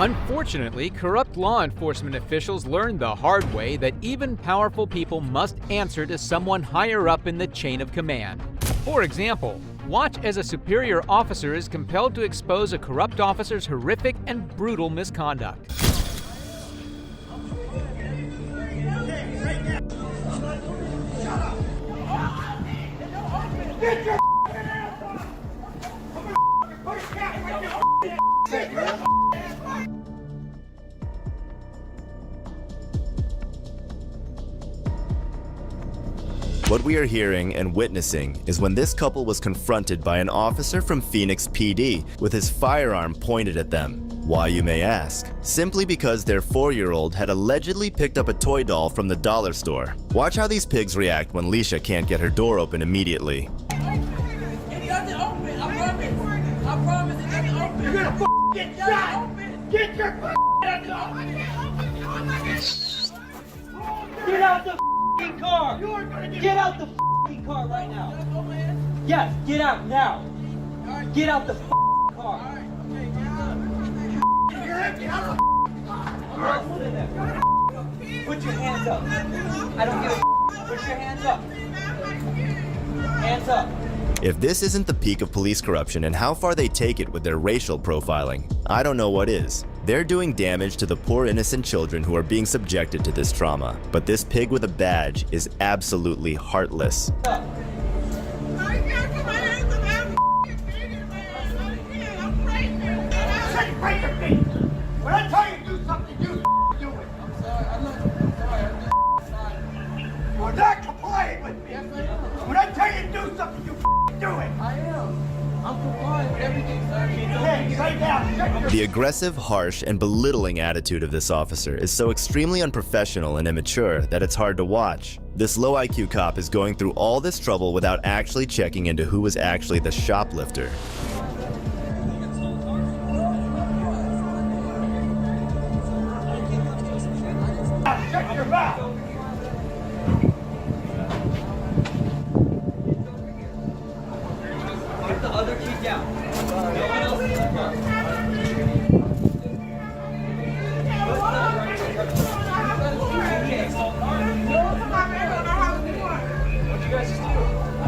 Unfortunately, corrupt law enforcement officials learned the hard way that even powerful people must answer to someone higher up in the chain of command. For example, watch as a superior officer is compelled to expose a corrupt officer's horrific and brutal misconduct. What we are hearing and witnessing is when this couple was confronted by an officer from Phoenix PD with his firearm pointed at them. Why, you may ask? Simply because their 4-year-old had allegedly picked up a toy doll from the dollar store. Watch how these pigs react when Leisha can't get her door open immediately. It doesn't open, I promise it doesn't open. You're gonna get shot! Get your out the Get out the car! Get out the car right now! Yes, get out now! Get out the car! Put your hands up! I don't give a Put your hands up! Hands up! If this isn't the peak of police corruption and how far they take it with their racial profiling, I don't know what is. They're doing damage to the poor innocent children who are being subjected to this trauma. But this pig with a badge is absolutely heartless. When I tell you to do something, you do it. I'm sorry, I'm not sorry, I'm just You're not complying with me. Yes, I am. When I tell you to do something, you do it. I am. I'm complying with everything, sir. Hey, right now, shut your The aggressive, harsh, and belittling attitude of this officer is so extremely unprofessional and immature that it's hard to watch. This low IQ cop is going through all this trouble without actually checking into who was actually the shoplifter. Shut your mouth. Get the other key down. No one else is in the car. What'd you guys just do? I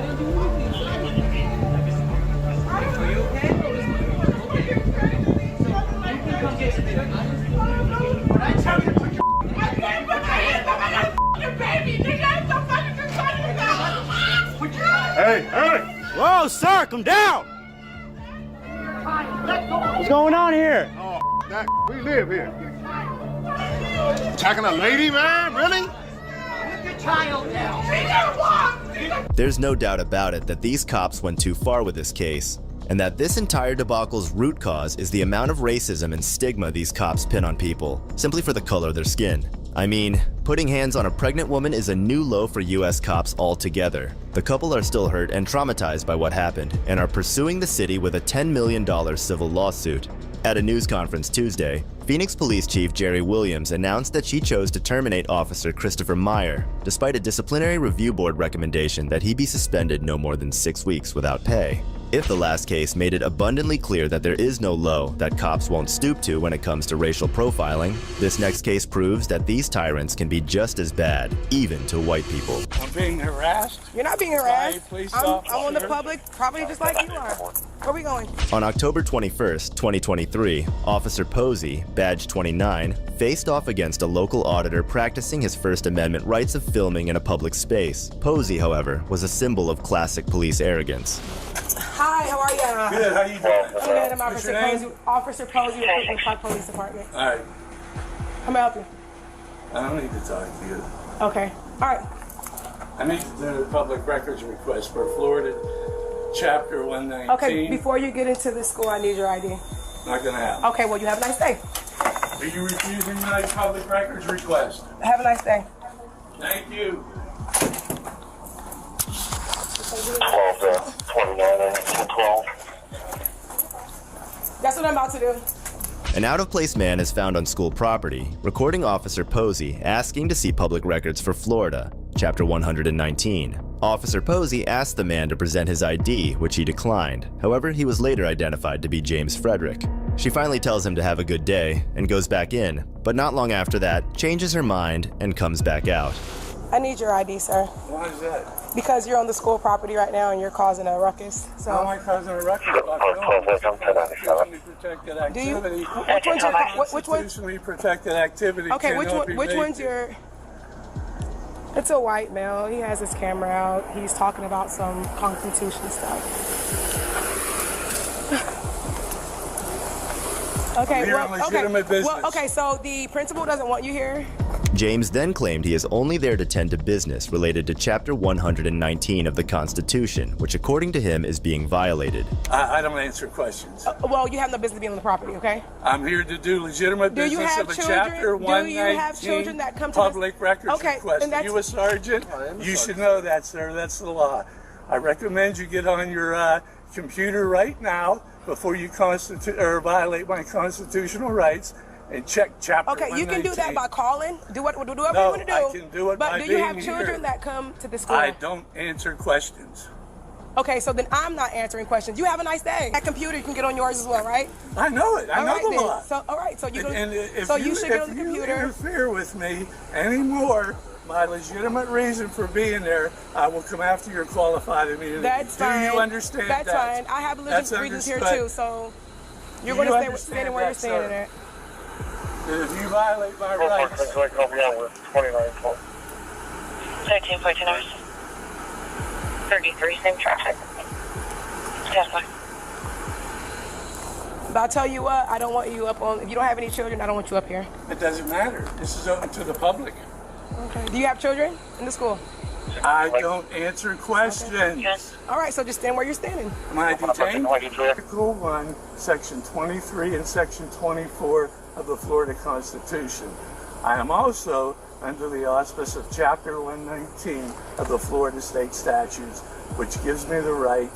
didn't do anything. Are you okay? Come get me. When I tell you to put your Hey! Whoa, sir, come down! What's going on here? Oh, that we live here. Attacking a lady, man? Really? Put your child down. There's no doubt about it that these cops went too far with this case, and that this entire debacle's root cause is the amount of racism and stigma these cops pin on people, simply for the color of their skin. I mean, putting hands on a pregnant woman is a new low for US cops altogether. The couple are still hurt and traumatized by what happened, and are pursuing the city with a $10 million civil lawsuit. At a news conference Tuesday, Phoenix Police Chief Jerry Williams announced that she chose to terminate Officer Christopher Meyer, despite a disciplinary review board recommendation that he be suspended no more than 6 weeks without pay. If the last case made it abundantly clear that there is no low that cops won't stoop to when it comes to racial profiling, this next case proves that these tyrants can be just as bad, even to white people. I'm being harassed. You're not being harassed. Please I'm stop. on the public, probably just like you are. Where are we going? On October 21st, 2023, Officer Posey, badge 29, faced off against a local auditor practicing his First Amendment rights of filming in a public space. Posey, however, was a symbol of classic police arrogance. Hi, how are you? Good, how you doing? I'm good. I'm What's Officer your name? Posey. Officer Posey with Brooklyn Park Police Department. All right. How may I help you? I don't need to talk to you. Okay. All right. I need to do a public records request for Florida Chapter 119. Okay, before you get into the school, I need your ID. Not gonna happen. Okay, well, you have a nice day. Are you refusing my public records request? Have a nice day. Thank you. 12-29-12. That's what I'm about to do. An out-of-place man is found on school property, recording Officer Posey asking to see public records for Florida, Chapter 119. Officer Posey asked the man to present his ID, which he declined. However, he was later identified to be James Frederick. She finally tells him to have a good day and goes back in, but not long after that, changes her mind and comes back out. I need your ID, sir. Why is that? Because you're on the school property right now and you're causing a ruckus. So. How am I causing a ruckus? Constitutionally protected activity. Which one's your? Which one? Constitutionally protected activity. Okay, cannot be which made. one's your? It's a white male. He has his camera out. He's talking about some Constitution stuff. Okay, You're on legitimate business. okay, so the principal doesn't want you here? James then claimed he is only there to tend to business related to Chapter 119 of the Constitution, which according to him is being violated. I don't answer questions. Well, you have no business being on the property, okay? I'm here to do legitimate Do you business have of a children? Chapter Do 119 you have children that come to public this? records Okay, request. and Are that's- you a sergeant? You should know that, sir. That's the law. I recommend you get on your computer right now before you violate my constitutional rights and check Chapter 119. Okay, you can do that by calling. Do whatever you want to do. I can do it but by do you have being children here. that come to the school? I don't answer questions. Okay, so then I'm not answering questions. You have a nice day. That computer, you can get on yours as well, right? I know it. I All know right, the then. law. So, all right, so you If should get on the computer. interfere with me anymore, my legitimate reason for being there, I will come after your qualified immunity. That's fine. Do you understand That's that? fine. I have That's reasons here understood. too, so you're Do going you to stay standing where you're understand standing that, at. If you violate my rights, 13.2 hours. 33, same traffic. Tesla. But I'll tell you what, I don't want you up on, if you don't have any children, I don't want you up here. it doesn't matter. This is open to the public. Okay. Do you have children in the school? I don't answer questions. Yes. All right, so just stand where you're standing. Am I detained? Article 1, Section 23 and Section 24 of the Florida Constitution. I am also under the auspice of Chapter 119 of the Florida State Statutes, which gives me the right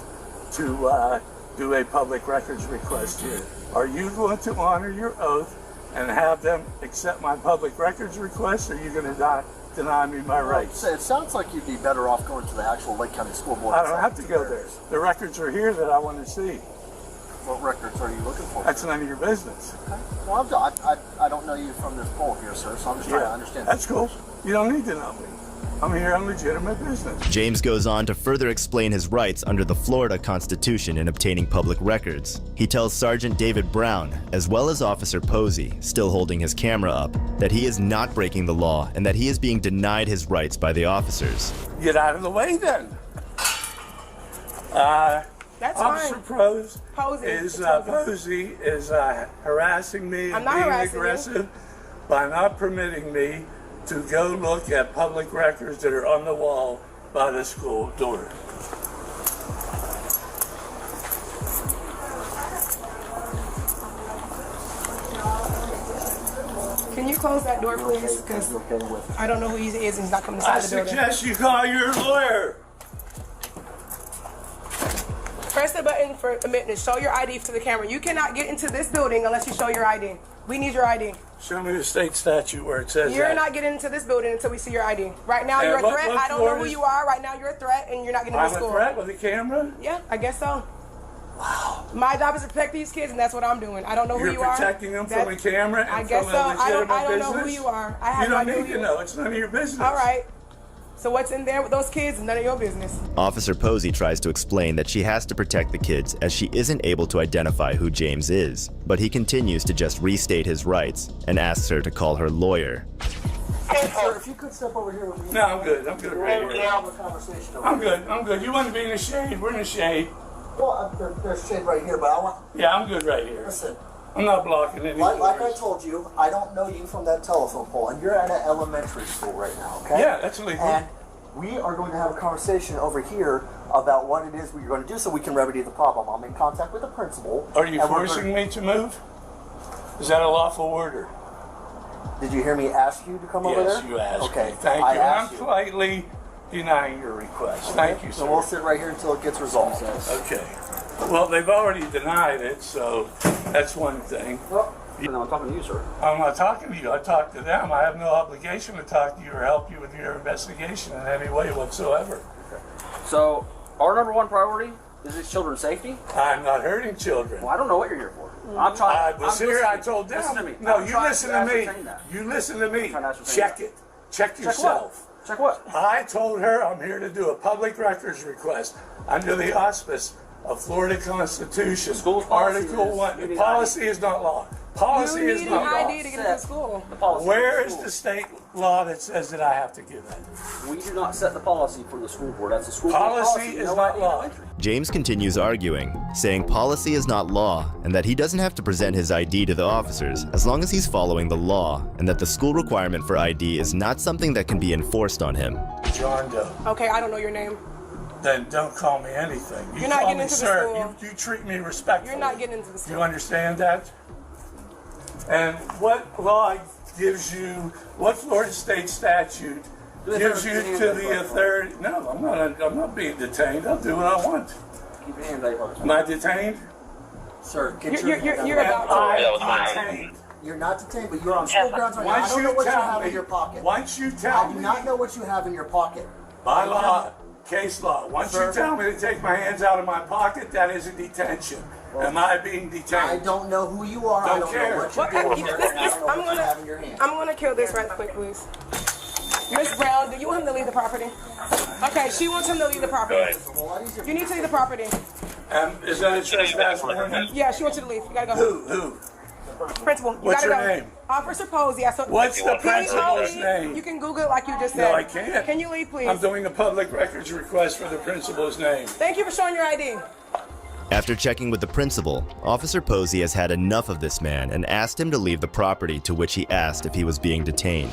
to do a public records request here. Are you going to honor your oath and have them accept my public records request, or are you going to deny me my rights? It sounds like you'd be better off going to the actual Lake County School Board. I don't have to go there. The records are here that I want to see. What records are you looking for? That's none of your business. Okay. Well, I don't know you from this poll here, sir, so I'm just trying to understand. That's cool. You don't need to know me. I'm here on legitimate business. James goes on to further explain his rights under the Florida Constitution in obtaining public records. He tells Sergeant David Brown, as well as Officer Posey, still holding his camera up, that he is not breaking the law and that he is being denied his rights by the officers. Get out of the way then. That's Officer fine. Posey is harassing me I'm and not being harassing you. aggressive by not permitting me to go look at public records that are on the wall by the school door. Can you close that door, please? Because I don't know who he is and he's not coming I inside the building. suggest you call your lawyer. Press the button for admittance. Show your ID to the camera. You cannot get into this building unless you show your ID. We need your ID. Show me the state statute where it says You're that. not getting into this building until we see your ID. Right now, And you're a what threat. I don't floor know who is- you are. Right now, you're a threat, and you're not getting I'm into a school. threat with a camera? Yeah, I guess so. Wow. My job is to protect these kids, and that's what I'm doing. I don't know who You're you are. protecting them from a camera and I guess from so. a legitimate I don't know who business? you are. I have You no don't idea need who to you know. It's none of your business. All right. So what's in there with those kids is none of your business. Officer Posey tries to explain that she has to protect the kids as she isn't able to identify who James is, but he continues to just restate his rights and asks her to call her lawyer. Sir, if you could step over here with me. No, I'm good. I'm good right We'll here. have a conversation over I'm here. good. I'm good. You want to be in the shade? We're in the shade. Well, there's shade right here, but I want. Yeah, I'm good right here. Listen, I'm not blocking any like I doors. told you, I don't know you from that telephone pole, and you're at an elementary school right now, okay? Yeah, that's legal. And we are going to have a conversation over here about what it is we're going to do so we can remedy the problem. I'm in contact with the principal. Are you and we're forcing me to move? Is that a lawful order? Did you hear me ask you to come over there? Yes, you asked Okay, me. Thank I you. asked I'm you. politely denying your request. Thank you, sir. So we'll sit right here until it gets resolved. Okay. Well, they've already denied it, so that's one thing. Well, no, I'm talking to you, sir. I'm not talking to you. I talk to them. I have no obligation to talk to you or help you with your investigation in any way whatsoever. So, our number one priority is children's safety. I'm not hurting children. Well, I don't know what you're here for. I'm trying. I was here. I told them. Listen to me. No, I'm you trying listen to to me. ascertain that. You listen to me. trying to ascertain Check that. it. Check yourself. Check what? I told her I'm here to do a public records request under the auspice of Florida Constitution. School's policy Article is 1. you need Policy is not law. Policy You is need not an law. ID to get into school. The policy Where for is school. the state law that says that I have to give that? We do not set the policy for the school board. That's the school board Policy policy. is No not ID, law. no entry. James continues arguing, saying policy is not law and that he doesn't have to present his ID to the officers as long as he's following the law, and that the school requirement for ID is not something that can be enforced on him. John Doe. Okay, I don't know your name. Then don't call me anything. You You're not call getting me into the sir. school. You treat me respectfully. You're not getting into the You school. understand that? And what law gives you, what Florida state statute gives you to the authority? No, I'm not being detained. I'll do what I want. Keep your hands out of your pocket. Am I detained? Sir, get your You're Am about to. I detained? You're not detained, but you're on school grounds right now. I Once don't know you what you tell have me, in your pocket. once you I tell do me, not know what you have in your pocket. by law, case law, once Sir? you tell me to take my hands out of my pocket, that is a detention. Am I being I detained? don't know who you are. I Don't don't care. know what you're What- doing. this- I this- don't know I'm what you gonna- have in your hand. I'm gonna kill this right quick, please. Miss Brown, do you want him to leave the property? Okay, she wants him to leave the property. You need to leave the property. Is that a trespass warning? Yeah, she wants you to leave. You gotta go. Who? Principal, you What's gotta your go. name? Officer Posey. Yeah, so What's the Can you principal's leave? name? You can Google it like you just said. No, I can't. Can you leave, please? I'm doing a public records request for the principal's name. Thank you for showing your ID. After checking with the principal, Officer Posey has had enough of this man and asked him to leave the property, to which he asked if he was being detained.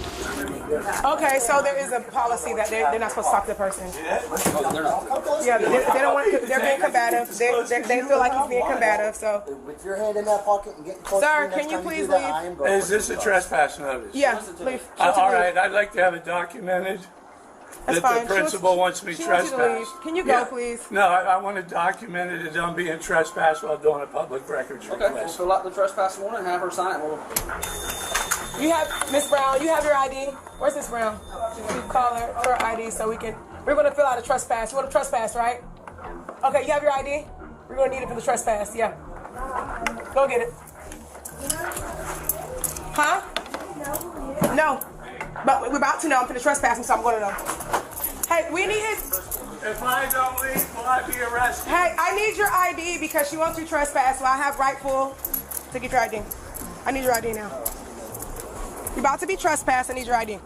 Okay, so there is a policy that they're not supposed to talk to the person. Oh, they're not. Yeah, they don't want to. They're being combative. They feel like he's being combative. So, With your hand in that pocket and getting close Sir, to me next can you time please do that, leave? I am going Is to this a trespass notice? yeah, leave. All right, I'd like to have it documented That's that fine. the principal wants me she wants you to trespassed. leave. Can you go, please? No, I want it documented that I'm being trespassed while doing a public records Okay, we'll request. fill out the trespass warrant and have her sign it. We'll You have Miss Brown. You have your ID. Where's Miss Brown? You call her for her ID so we can. We're gonna fill out a trespass. You want to trespass, right? Okay, you have your ID. We're gonna need it for the trespass. Yeah. Go get it. Huh? No. But we're about to know. I'm for the trespassing, so I'm going to know. Hey, we need his. If I don't leave, will I be arrested? Hey, I need your ID because she wants you to trespass, so I have rightful to get your ID. I need your ID now. You're about to be trespassed. I need your ID.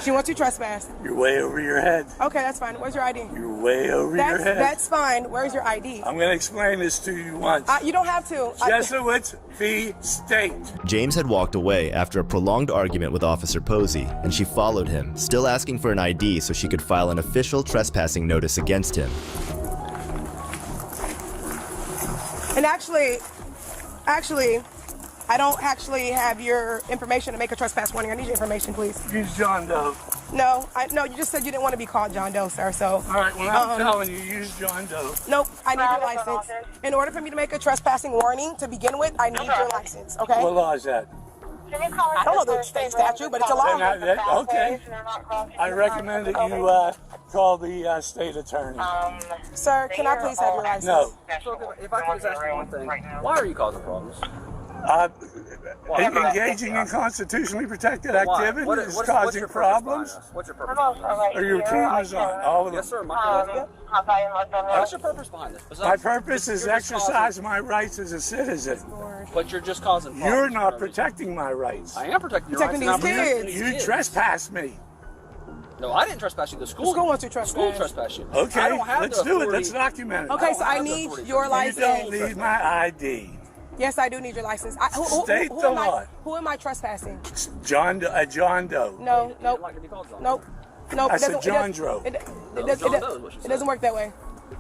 She wants you to trespass. You're way over your head. Okay, that's fine. Where's your ID? You're way over your head. That's fine. Where's your ID? I'm going to explain this to you once. You don't have to. Jesuits v. State. James had walked away after a prolonged argument with Officer Posey, and she followed him, still asking for an ID so she could file an official trespassing notice against him. And actually, I don't actually have your information to make a trespass warning. I need your information, please. Use John Doe. No, you just said you didn't want to be called John Doe, sir. So. All right, well, I'm telling you, use John Doe. Nope, I need your license. In order for me to make a trespassing warning to begin with, I need your license, okay? What law is that? I don't know the state statute, but it's a law. Okay. I recommend that you call the state attorney. Sir, can I please have your license? No. So if I could just ask you one thing, why are you causing problems? Engaging in constitutionally protected activity is what's causing your problems. purpose behind this? What's your purpose behind this? Are your cameras on? All of them. Yes, sir. What's your purpose behind this? My purpose is exercise my rights as a citizen. But you're just causing problems. You're not protecting my rights. I am protecting your Protecting rights. these and I'm protecting kids. these You trespassed me. No, I didn't trespass you. The school wants you to The school trespass. trespassed you. Okay, I don't have let's the do it. authority. Let's document it. Okay, so I have the need authority. your You license. don't need my ID. Yes, I do need your license. State the law. Who am I trespassing? John Doe. No, nope, Like to be called John. nope, nope. I said John Doe. It John Doe is what she it doesn't work that way.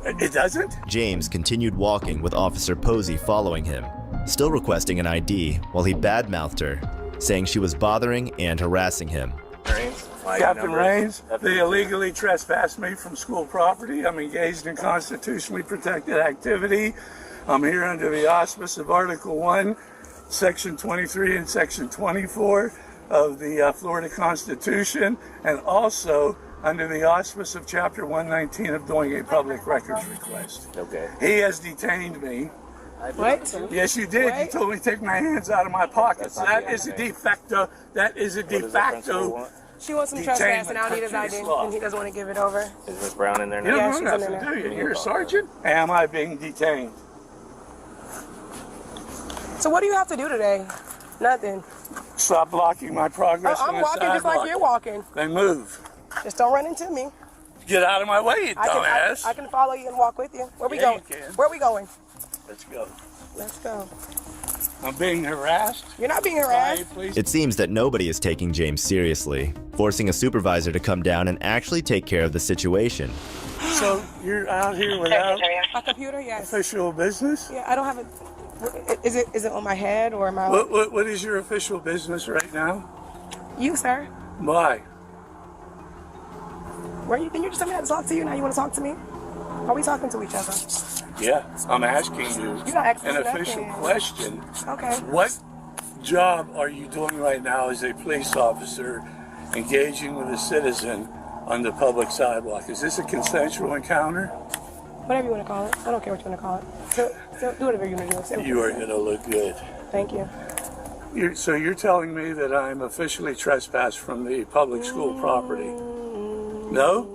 It doesn't? James continued walking with Officer Posey following him, still requesting an ID while he badmouthed her, saying she was bothering and harassing him. Captain Raines, they illegally trespassed me from school property. I'm engaged in constitutionally protected activity. I'm here under the auspice of Article 1, Section 23 and Section 24 of the Florida Constitution, and also under the auspice of Chapter 119 of doing a public records request. Okay. He has detained me What? Yes, you did. What? You told me to take my hands out of my pockets. That is a de facto. That is a de facto. She wants some trespass, and I don't need his ID, and he doesn't want to give it over. Is Miss Brown in there You now? don't she's know in nothing, there. do you? You're a sergeant. Am I being detained? So what do you have to do today? Nothing. Stop blocking my progress. I'm on the walking just like sidewalk. you're walking. Then move. Just don't run into me. Get out of my way, you dumbass. I can follow you and walk with you. Where we Yeah, going? you can. Where are we going? Let's go. Let's go. I'm being harassed. You're not being harassed. Please. It seems that nobody is taking James seriously, forcing a supervisor to come down and actually take care of the situation. So you're out here without My computer, yes. official business? Yeah, I don't have it. Is it on my head or am I? What is your official business right now? You, sir. Why? Where you? Can you just tell me how to talk to you? Now you want to talk to me? Are we talking to each other? Yeah, I'm asking you You're not asking an me official nothing. question. Okay. What job are you doing right now as a police officer engaging with a citizen on the public sidewalk? Is this a consensual encounter? Whatever you want to call it. I don't care what you want to call it. So do whatever you want to do. Say You are going to look good. Thank you. So you're telling me that I'm officially trespassed from the public school property? No?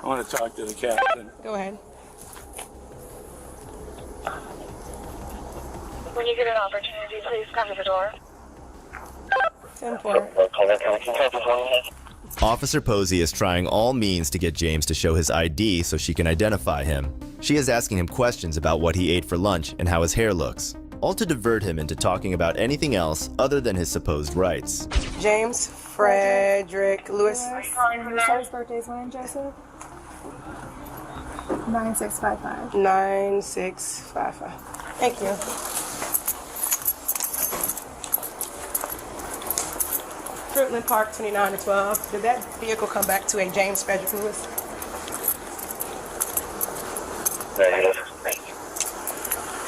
I want to talk to the captain. Go ahead. When you get an opportunity, please come to the door. 10-4. Officer Posey is trying all means to get James to show his ID so she can identify him. She is asking him questions about what he ate for lunch and how his hair looks, all to divert him into talking about anything else other than his supposed rights. James Frederick Lewis. Your son's birthday is when, Joseph? 9655. 9655. Thank you. Fruitland Park 29 to 12. Did that vehicle come back to a James Frederick Lewis? Negative.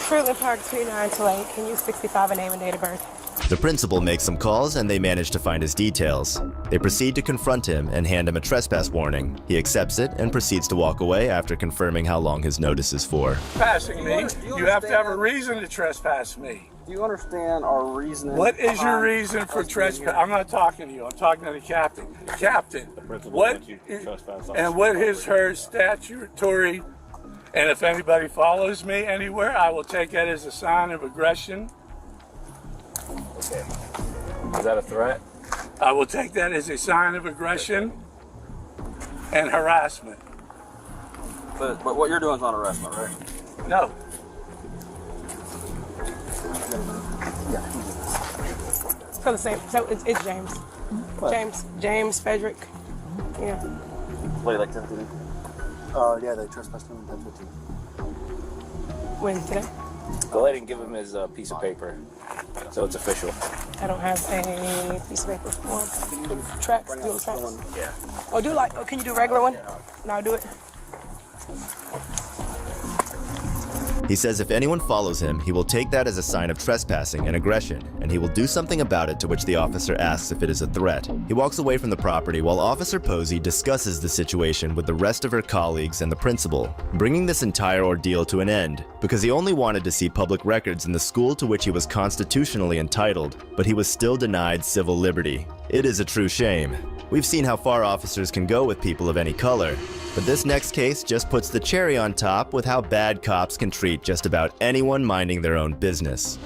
Fruitland Park 29 to 8. Can you 65 a name and date of birth? The principal makes some calls and they manage to find his details. They proceed to confront him and hand him a trespass warning. He accepts it and proceeds to walk away after confirming how long his notice is for. Passing me, you have to have a reason to trespass me. Do you understand our reasoning? What is your reason for trespass? I'm not talking to you. I'm talking to the captain. Captain, what is her statutory? And if anybody follows me anywhere, I will take that as a sign of aggression. Okay. Is that a threat? I will take that as a sign of aggression and harassment. But what you're doing is not harassment, right? No. So the same. So it's James. What? James Frederick. Yeah. What do you like to do? Yeah, they trespassed him in 10:15. When today? Go ahead and give him his piece of paper, so it's official. I don't have a piece of paper. Tracks. Do a tracks. Yeah. Oh, do like. Oh, can you do a regular one? No, I'll do it. He says if anyone follows him, he will take that as a sign of trespassing and aggression, and he will do something about it, to which the officer asks if it is a threat. He walks away from the property while Officer Posey discusses the situation with the rest of her colleagues and the principal, bringing this entire ordeal to an end, because he only wanted to see public records in the school to which he was constitutionally entitled, but he was still denied civil liberty. It is a true shame. We've seen how far officers can go with people of any color, but this next case just puts the cherry on top with how bad cops can treat just about anyone minding their own business.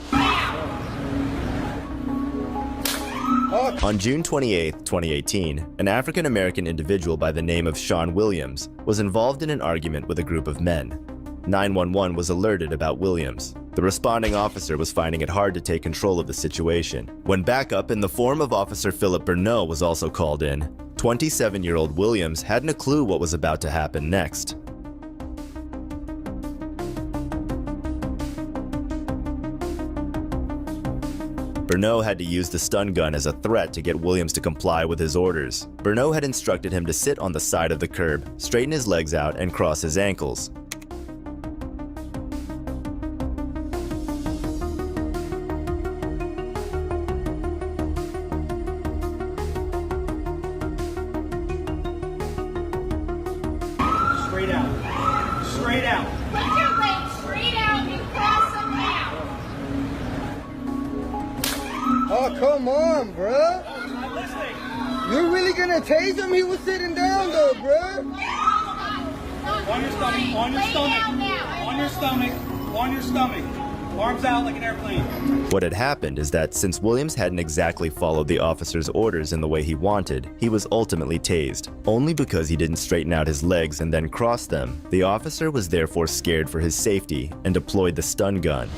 On June 28, 2018, an African-American individual by the name of Sean Williams was involved in an argument with a group of men. 911 was alerted about Williams. The responding officer was finding it hard to take control of the situation, when backup in the form of Officer Philip Burnett was also called in. 27-year-old Williams hadn't a clue what was about to happen next. Burnett had to use the stun gun as a threat to get Williams to comply with his orders. Burnett had instructed him to sit on the side of the curb, straighten his legs out, and cross his ankles. straight out. Straight out. Put your legs straight out and cross them now. Oh, come on, bruh. You're really gonna tase him? He was sitting down though, bruh. On your stomach, on your stomach, on your stomach, on your stomach. Arms out like an airplane. What had happened is that since Williams hadn't exactly followed the officer's orders in the way he wanted, he was ultimately tased, only because he didn't straighten out his legs and then cross them. The officer was therefore scared for his safety and deployed the stun gun.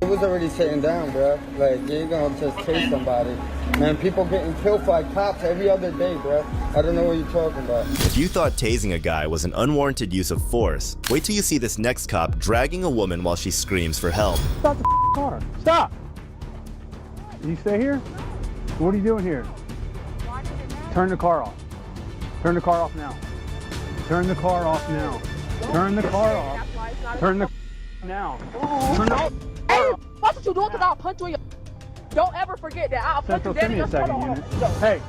He was already sitting down, bro. Like, you ain't gonna just tase somebody. Man, people getting killed by cops every other day, bro. I don't know what you're talking about. If you thought tasing a guy was an unwarranted use of force, wait till you see this next cop dragging a woman while she screams for help. Stop the car. Stop. You stay here? What are you doing here? Turn the car off. Turn the car off now. Turn the car off now. Turn the car off. Turn the now. Turn the Hey, watch what you doing because I'll punch you in your... Don't ever forget that. I'll punch you dead in your second. Hey.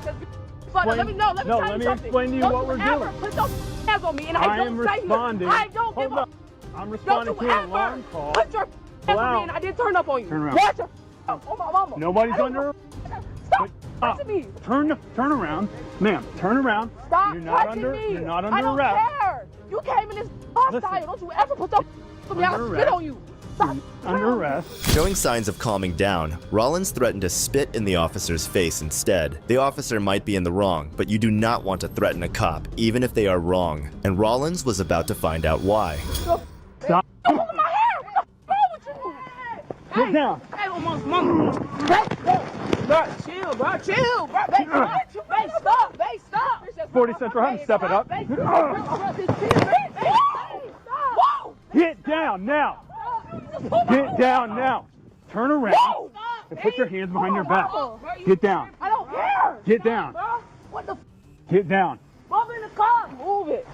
Let me tell you something. Explain to you what we're doing. Put those hands on me and I don't say responding. I don't give up. I'm responding to an alarm call. Put your hands on me and I didn't turn up on you. Turn around. Watch your oh my mama. Nobody's under. Stop touching me. Turn around, ma'am. Turn around. Stop You're not touching under. me. You're not under I don't arrest. care. You came in this hostile. Don't you ever put those on me. I'll spit on you. Stop. Under arrest. Showing signs of calming down, Rollins threatened to spit in the officer's face instead. The officer might be in the wrong, but you do not want to threaten a cop, even if they are wrong. And Rollins was about to find out why. Stop. Look at my hair. What the fuck with you? Get down. Hey, almost mama. Bro, chill, bro. Chill, bro. Babe, stop. Babe, stop. 40 Central, have him step it up. Get down now. Get down now. Turn around and put your hands behind your back. Get down. I don't care. Get down. What the? Get down. Move in the car. Move it.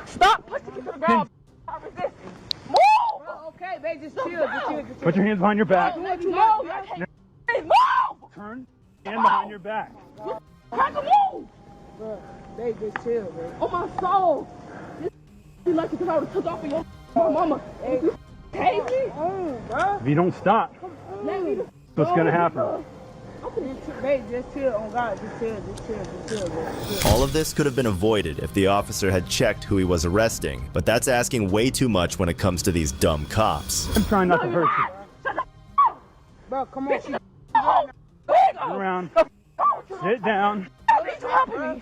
Stop pushing me to the ground. Stop resisting. Move. Okay, babe, just chill. Put your hands behind your back. Move. Turn hand behind your back. Crack a move. Bro, babe, just chill, babe. Oh my soul. This be lucky because I would have took off of your mama. Hey, you hate me? Bro. If you don't stop, what's gonna happen? Babe, just chill. On God, just chill. All of this could have been avoided if the officer had checked who he was arresting, but that's asking way too much when it comes to these dumb cops. I'm trying not to hurt you. Bro, come on. Turn around. Sit down.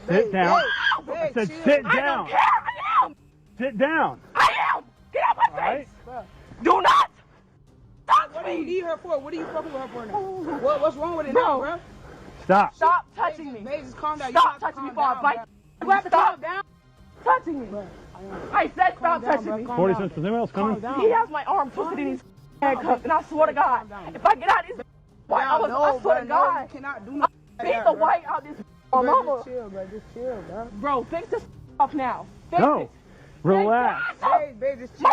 Sit down. I said sit down. I am. Sit down. I am. Get out my face. Right. Do not. Stop What do you me. need her for? What are you fucking with her for now? What's wrong with it now, bro? Stop. Stop touching me. Babe, just calm down. Stop touching me before I bite. Stop touching me. I said stop touching me. 40 cents. Is anyone else coming? He has my arm twisted in his handcuffs, and I swear to God, if I get out of this white, I swear to God, you cannot do nothing. beat the white out this mama. Just chill, bro. Just chill, bro. Bro, fix this off now. Fix No. it. Relax. Babe, just chill.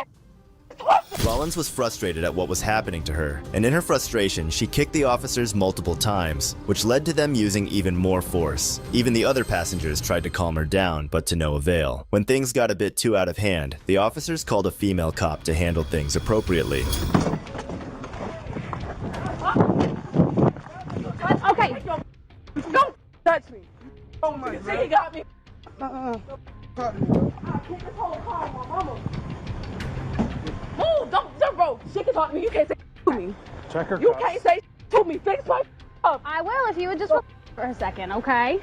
Rollins was frustrated at what was happening to her, and in her frustration, she kicked the officers multiple times, which led to them using even more force. Even the other passengers tried to calm her down, but to no avail. When things got a bit too out of hand, the officers called a female cop to handle things appropriately. Okay, don't touch me. Oh my God. He got me. Move, don't, bro. She can talk to me. You can't say to me. Check her You cuffs. can't say to me. Fix my cuff. I will if you would just for a second, okay?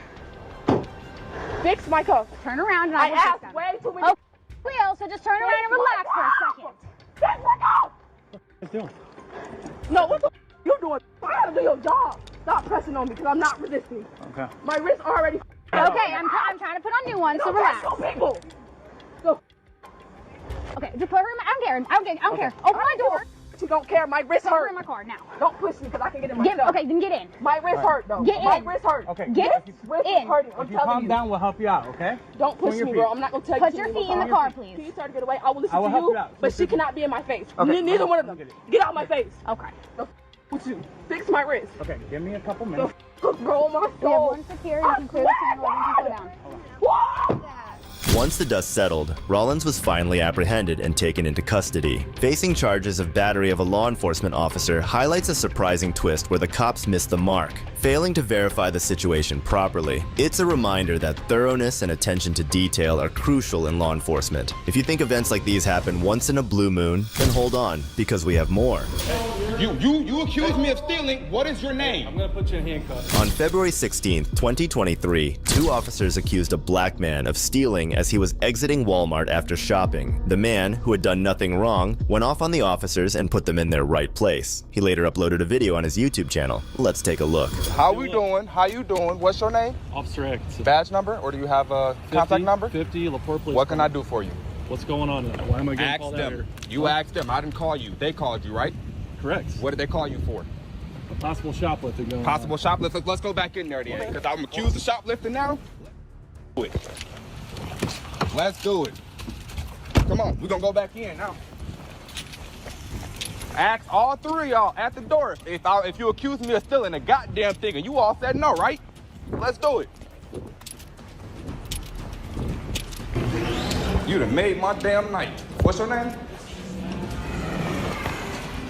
Fix my cuff. Turn around and I will fix asked them. way too many. Okay, will, so just turn around and relax for a second. Fix my cuff. What are you doing? No, what the you doing? I gotta do your job. Stop pressing on me because I'm not resisting. Okay. My wrist already. Okay, I'm trying to put on new ones, so relax. People. Go. Okay, just put her in my, I don't care. Open my door. You don't care. My wrist hurt. In my car now. Don't push me because I can get in myself. Okay, then get in. My wrist hurt though. Get in. My wrist hurt. Okay. Get wrist in. is hurting. I'm If you telling calm you. down, we'll help you out, okay? Don't push me, bro. I'm not gonna tell you. Put your feet in the car, please. Can you start to get away? I will listen I will to help you, you out. but she cannot be in my face. Okay. Neither one of them. Get out my face. Okay. With you. Fix my wrist. Okay, give me a couple minutes. Bro, my We have soul. one security. You can clear the channel. Everyone can go down. Once the dust settled, Rollins was finally apprehended and taken into custody. Facing charges of battery of a law enforcement officer highlights a surprising twist where the cops missed the mark, failing to verify the situation properly. It's a reminder that thoroughness and attention to detail are crucial in law enforcement. If you think events like these happen once in a blue moon, then hold on, because we have more. You accused me of stealing. What is your name? I'm gonna put you in handcuffs. On February 16th, 2023, 2 officers accused a black man of stealing as he was exiting Walmart after shopping. The man, who had done nothing wrong, went off on the officers and put them in their right place. He later uploaded a video on his YouTube channel. Let's take a look. How we doing? How you doing? What's your name? Officer X. Badge number, or do you have a contact number? 50, LaPorte Police. What can I do for you? What's going on? Why am I getting called out here? You asked them. I didn't call you. They called you, right? Correct. What did they call you for? Possible shoplifting going on. Possible shoplifting. Let's go back in there then, because I'm accused of shoplifting now. Let's do it. Come on, we're gonna go back in now. Ask all 3 of y'all at the door if you accuse me of stealing a goddamn thing, and you all said no, right? Let's do it. You done made my damn night. What's your name?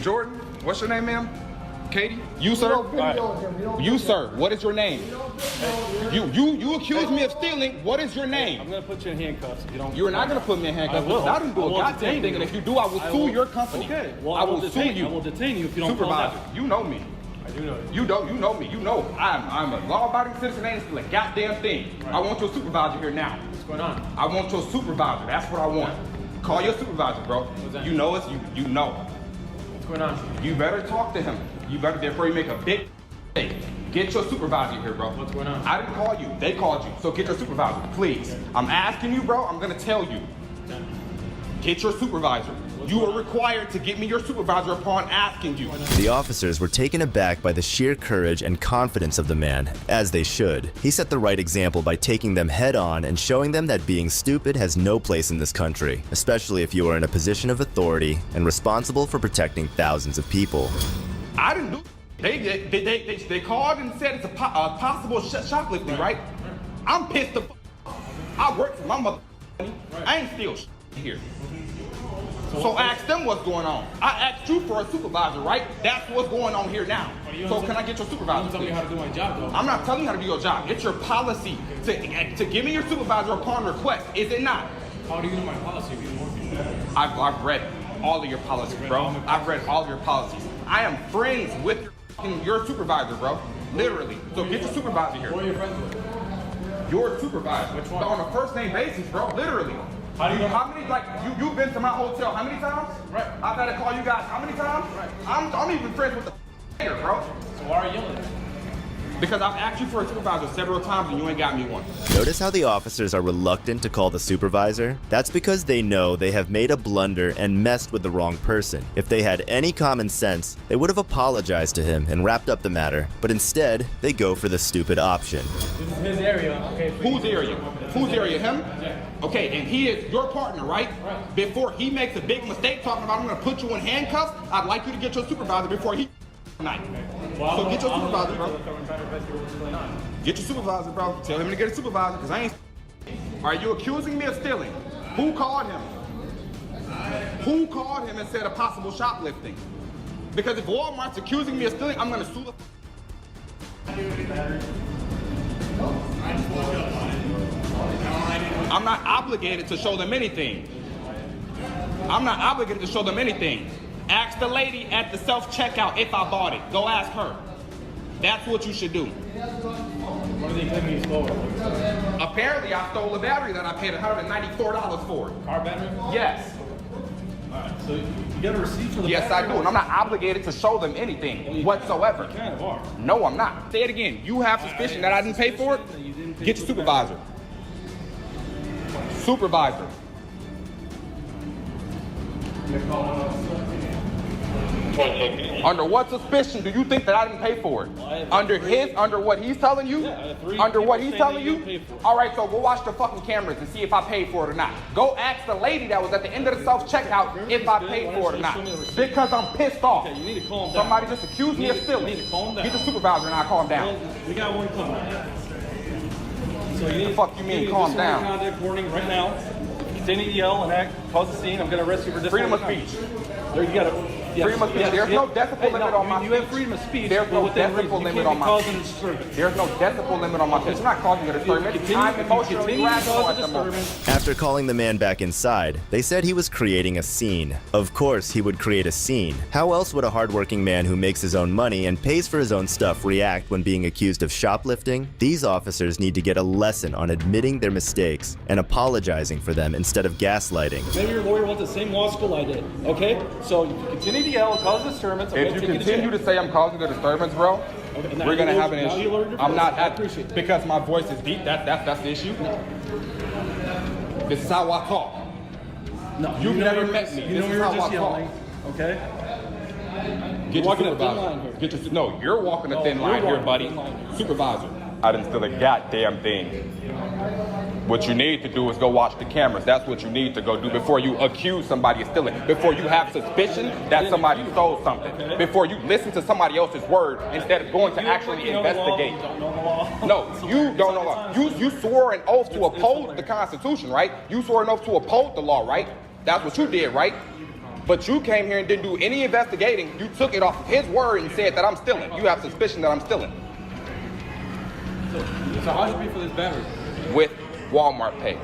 Jordan. What's your name, ma'am? Katie? You, sir? You, sir. What is your name? You accused me of stealing. What is your name? I'm gonna put you in handcuffs if you don't. You're not gonna put me in handcuffs. I will. I didn't do a goddamn thing, and if you do, I will sue your company. Okay. Well, I will sue you. I will detain you if you don't Supervisor, call you know me. I do know You know me. You know I'm a law-abiding citizen. Ain't still a goddamn thing. Right. I want your supervisor here now. What's going on? I want your supervisor. That's what I want. Call your supervisor, bro. You know us. You know. What's going on? You better talk to him. You better, before you make a big mistake. Get your supervisor here, bro. What's going on? I didn't call you. They called you. So get your supervisor, please. I'm asking you, bro. I'm gonna tell you. Get your supervisor. You are required to get me your supervisor upon asking you. The officers were taken aback by the sheer courage and confidence of the man, as they should. He set the right example by taking them head on and showing them that being stupid has no place in this country, especially if you are in a position of authority and responsible for protecting thousands of people. I didn't do. They called and said it's a possible shoplifting, right? I'm pissed the I work for my mother. I ain't steal here. So ask them what's going on. I asked you for a supervisor, right? That's what's going on here now. So can I get your supervisor? You tell me how to do my job, though. I'm not telling you how to do your job. It's your policy to give me your supervisor upon request. Is it not? How do you know my policy if you don't work here? I've read all of your policies, bro. I've read all of your policies. I am friends with your supervisor, bro. Literally. So get your supervisor here. Who are you friends with? Your supervisor. Which one? On a first name basis, bro. Literally. How do you know? How many, like, you've been to my hotel how many times? Right. I've had to call you guys how many times? Right. I'm even friends with the here, bro. So why are you yelling? Because I've asked you for a supervisor several times and you ain't got me one. Notice how the officers are reluctant to call the supervisor? That's because they know they have made a blunder and messed with the wrong person. If they had any common sense, they would have apologized to him and wrapped up the matter, but instead, they go for the stupid option. This is his area. Okay. Whose area? Whose area? Him? Yeah. Okay, and he is your partner, right? Right. Before he makes a big mistake talking about I'm gonna put you in handcuffs, I'd like you to get your supervisor before he tonight. Well, so get your supervisor, bro. Bro. Get your supervisor, bro. Tell him to get a supervisor, because I ain't. Are you accusing me of stealing? Who called him? Who called him and said a possible shoplifting? Because if Walmart's accusing me of stealing, I'm gonna sue the. I'm not obligated to show them anything. I'm not obligated to show them anything. Ask the lady at the self-checkout if I bought it. Go ask her. That's what you should do. What are they claiming you stole? Apparently, I stole a battery that I paid $194 for. Car battery? Yes. Alright, so you got a receipt for the Yes, battery? I do, and I'm not obligated to show them anything whatsoever. You kind of are. No, I'm not. Say it again. You have suspicion that I didn't pay for it? Get your supervisor. Supervisor. Under what suspicion do you think that I didn't pay for it? Under what he's telling you? Under what he's telling you? All right, so go watch the fucking cameras and see if I paid for it or not. Go ask the lady that was at the end of the self-checkout if I paid for it or not. Because I'm pissed off. Okay, you need to calm down. Somebody just accused me of stealing. You need to calm down. Get the supervisor and I'll calm down. Well, we got one coming. So you need, fuck you mean calm down? Conduct warning right now. Continue to yell and act, cause a scene. I'm going to arrest you for freedom of speech. There you got it. Freedom of speech. There's no decibel limit on my speech. You have freedom of speech. There's no decibel limit on my speech. There's no decibel limit on my speech. It's not causing a disturbance. I'm emotionally irrational at the moment. After calling the man back inside, they said he was creating a scene. Of course he would create a scene. How else would a hardworking man who makes his own money and pays for his own stuff react when being accused of shoplifting? These officers need to get a lesson on admitting their mistakes and apologizing for them instead of gaslighting. Maybe your lawyer went to the same law school I did, okay? So if you continue to yell and cause a disturbance, if you continue to say I'm causing a disturbance, bro, we're gonna have an issue. I'm not because my voice is deep. That's the issue. This is how I talk. No, you've never met me. This is how I talk. Okay. Get your supervisor. Get your no. You're walking a thin line here, buddy. Supervisor. I didn't steal a goddamn thing. What you need to do is go watch the cameras. That's what you need to go do before you accuse somebody of stealing. Before you have suspicion that somebody stole something. Before you listen to somebody else's word instead of going to actually investigate. No, you don't know law. You swore an oath to uphold the Constitution, right? You swore an oath to uphold the law, right? That's what you did, right? But you came here and didn't do any investigating. You took it off of his word and said that I'm stealing. You have suspicion that I'm stealing. So how should we for this battery? With Walmart Pay.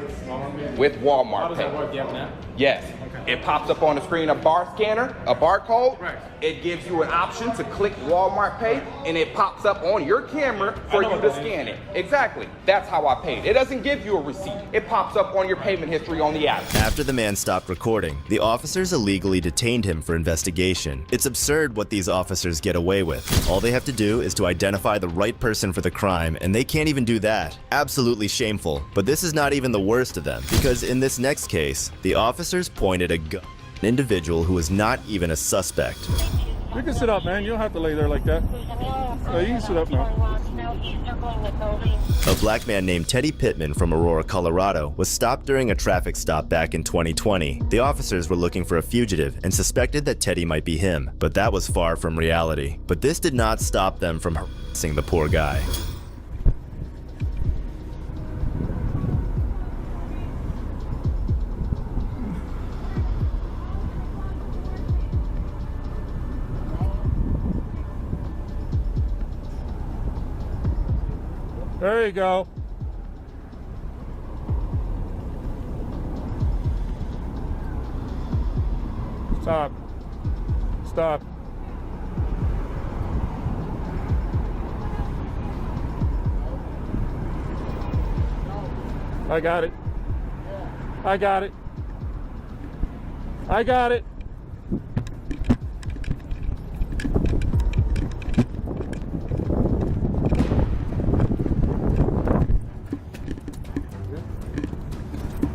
With Walmart How does Pay. that work? Do you have an app? Yes. It pops up on the screen a bar scanner, a barcode. Right. It gives you an option to click Walmart Pay, and it pops up on your camera for you to scan it. Exactly. That's how I paid. It doesn't give you a receipt. It pops up on your payment history on the app. After the man stopped recording, the officers illegally detained him for investigation. It's absurd what these officers get away with. All they have to do is to identify the right person for the crime, and they can't even do that. Absolutely shameful. But this is not even the worst of them, because in this next case, the officers pointed a gun at an individual who was not even a suspect. You can sit up, man. You don't have to lay there like that. You can sit up now. A black man named Teddy Pittman from Aurora, Colorado, was stopped during a traffic stop back in 2020. The officers were looking for a fugitive and suspected that Teddy might be him, but that was far from reality. But this did not stop them from harassing the poor guy. There you go. Stop. Stop. I got it. I got it. I got it.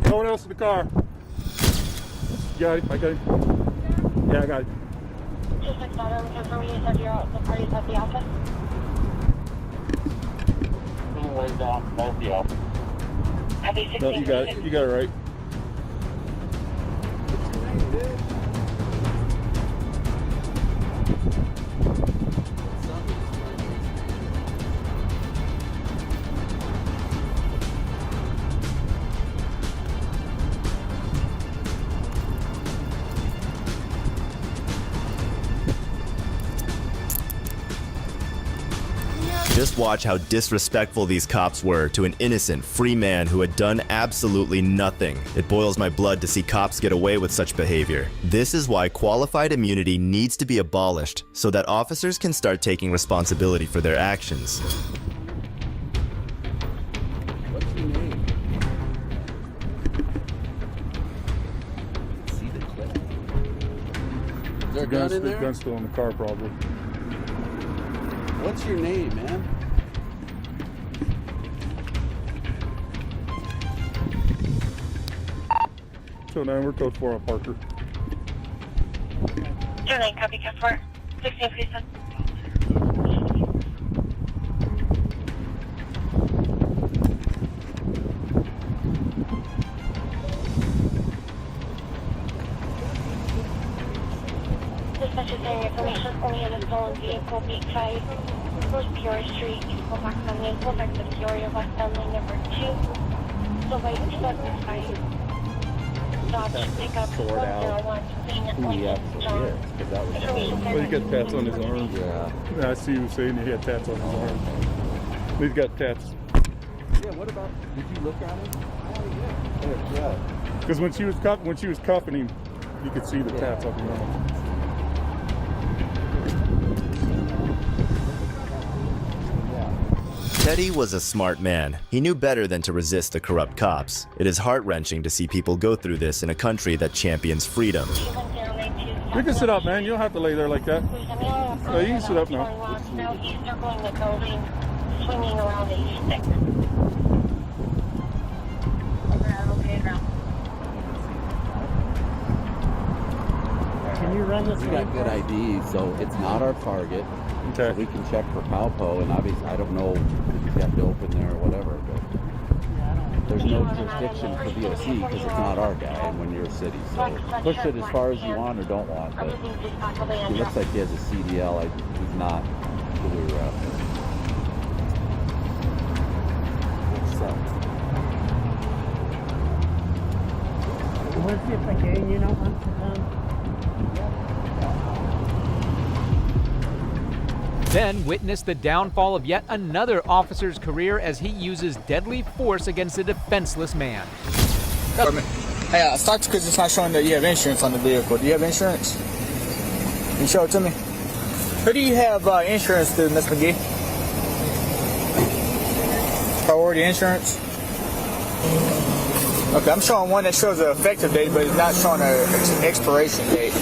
No one else in the car. You got it? I got it. Yeah, I got it. Just like that, because how many of the parties at the office? No, you got it. You got it right. Just watch how disrespectful these cops were to an innocent, free man who had done absolutely nothing. It boils my blood to see cops get away with such behavior. This is why qualified immunity needs to be abolished, so that officers can start taking responsibility for their actions. What's your name? See the clip? Is there a gun in there? The gun's still in the car, probably. What's your name, man? So now we're code 4 on Parker. Your name, copy, code 4. 16, please. Dispatch is area information only on a stolen vehicle, Beat 5, North Peoria Street, Equal Family, Quebec, the Peoria, West Family, number 2, Silver 2005. Dodge pickup 101, Queen Lincoln, John. Well, he got tats on his arm. Yeah. I see you saying he had tats on his arm. He's got tats. Yeah, what about, did you look at him? Yeah. Because when she was cuffing him, you could see the tats on his arm. Teddy was a smart man. He knew better than to resist the corrupt cops. It is heart-wrenching to see people go through this in a country that champions freedom. You can sit up, man. You don't have to lay there like that. No, you can sit up now. Now he's circling the building, swinging around 86. Can you run this? We got good ID, so it's not our target. Okay. So we can check for Palpo, and obviously I don't know if you have to open there or whatever, but there's no jurisdiction for VOC because it's not our guy, and when you're a city, so push it as far as you want or don't want. But he looks like he has a CDL. He's not who we were after. What's if again, you know, wants to come? Then witness the downfall of yet another officer's career as he uses deadly force against a defenseless man. Hey, I stopped because it's not showing that you have insurance on the vehicle. Do you have insurance? Can you show it to me? Who do you have insurance through, Miss McGee? Priority insurance? Okay, I'm showing one that shows an effective date, but it's not showing an expiration date.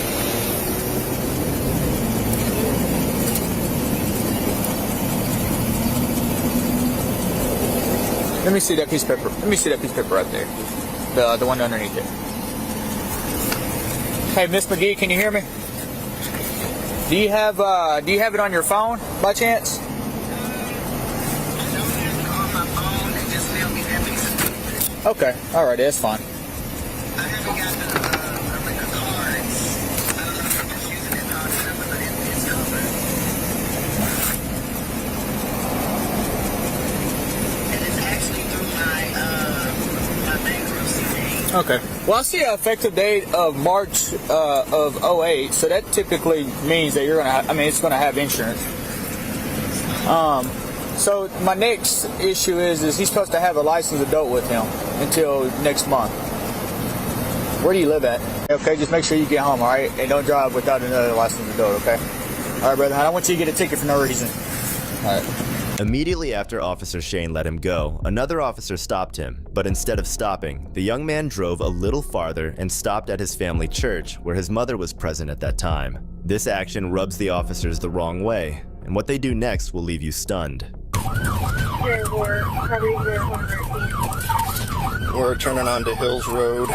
Let me see that piece of paper. Let me see that piece of paper right there. The one underneath it. Hey, Miss McGee, can you hear me? Do you have it on your phone by chance? Okay, all right, that's fine. Okay. Well, I see an effective date of March of 08, so that typically means that you're gonna. It's gonna have insurance. So my next issue is he's supposed to have a licensed adult with him until next month. Where do you live at? Okay, just make sure you get home, all right, and don't drive without another licensed adult. Okay. All right, brother. I don't want you to get a ticket for no reason. All right. Immediately after Officer Shane let him go, another officer stopped him, but instead of stopping, the young man drove a little farther and stopped at his family church, where his mother was present at that time. This action rubs the officers the wrong way, and what they do next will leave you stunned. We're turning onto Hills Road.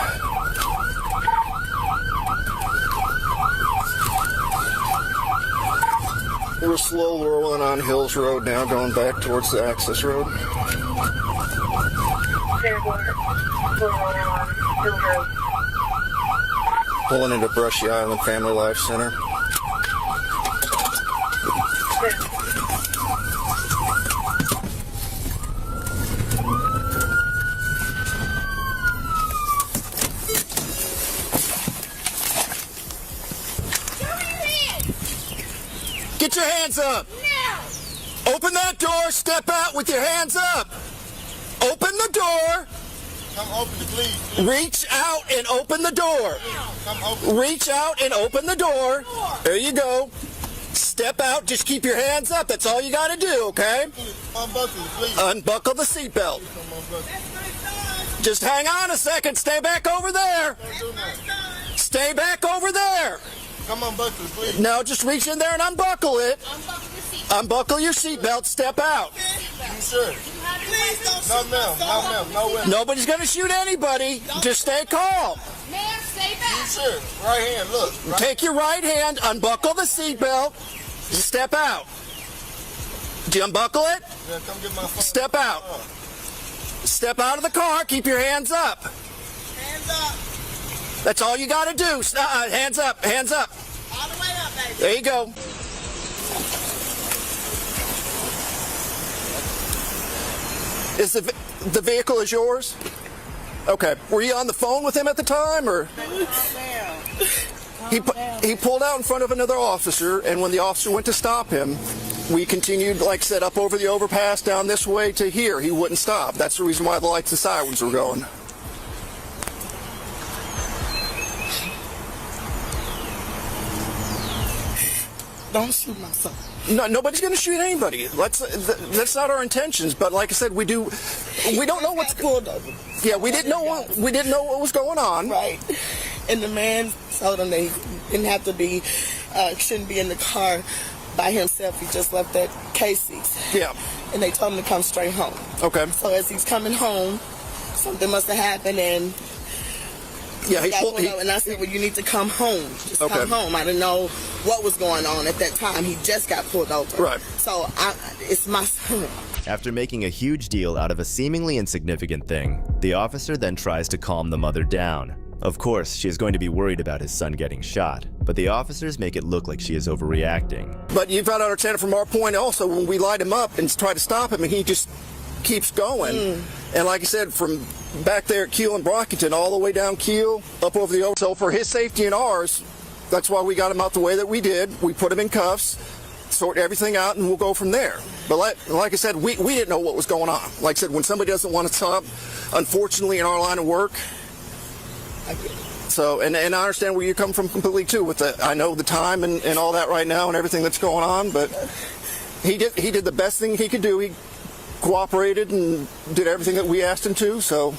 We're slow rolling on Hills Road now, going back towards the access road. Pulling into Brushy Island Family Life Center. Get your hands up! No! Open that door, step out with your hands up! Open the door! Come open it, please. Reach out and open the door! Come open. Reach out and open the door! There you go. Step out, just keep your hands up, that's all you gotta do, okay? Unbuckle it, please. Unbuckle the seatbelt. Just hang on a second, stay back over there! Stay back over there! Come unbuckle it, please. No, just reach in there and unbuckle it. Unbuckle your seatbelt, step out. You sure? Please don't shoot. No, ma'am. No, ma'am. No way. Nobody's gonna shoot anybody. Just stay calm. Ma'am, stay back. sure. Right hand, look. Right. Take your right hand, unbuckle the seatbelt, step out. Do you unbuckle it? Yeah, come get my phone. Step out. Step out of the car, keep your hands up. Hands up. That's all you gotta do. Hands up, hands up. All the way up, baby. There you go. Is the vehicle is yours? Okay. Were you on the phone with him at the time, or? He pulled out in front of another officer, and when the officer went to stop him, we continued, like I said, up over the overpass, down this way to here. He wouldn't stop. That's the reason why the lights and sirens were going. Don't shoot my son. No, nobody's going to shoot anybody. That's not our intentions. But like I said, we don't know what's pulled over. Yeah, we didn't know what was going on. Right. And the man told him that he didn't have to be, shouldn't be in the car by himself. He just left at Casey's. Yeah. And they told him to come straight home. Okay. So as he's coming home, something must have happened, and yeah, and I said, well, you need to come home. Just come home. I didn't know what was going on at that time. He just got pulled over. Right. So it's my son. After making a huge deal out of a seemingly insignificant thing, the officer then tries to calm the mother down. Of course, she is going to be worried about his son getting shot, but the officers make it look like she is overreacting. But you've got to understand it from our point also, when we light him up and try to stop him, and he just keeps going. And like I said, from back there at Keel and Brockington, all the way down Keel, up over the over. So for his safety and ours, that's why we got him out the way that we did. We put him in cuffs, sort everything out, and we'll go from there. But like I said, we didn't know what was going on. Like I said, when somebody doesn't want to stop, unfortunately in our line of work, so, and I understand where you come from completely too with the, I know the time and all that right now and everything that's going on, but he did the best thing he could do. He cooperated and did everything that we asked him to, so,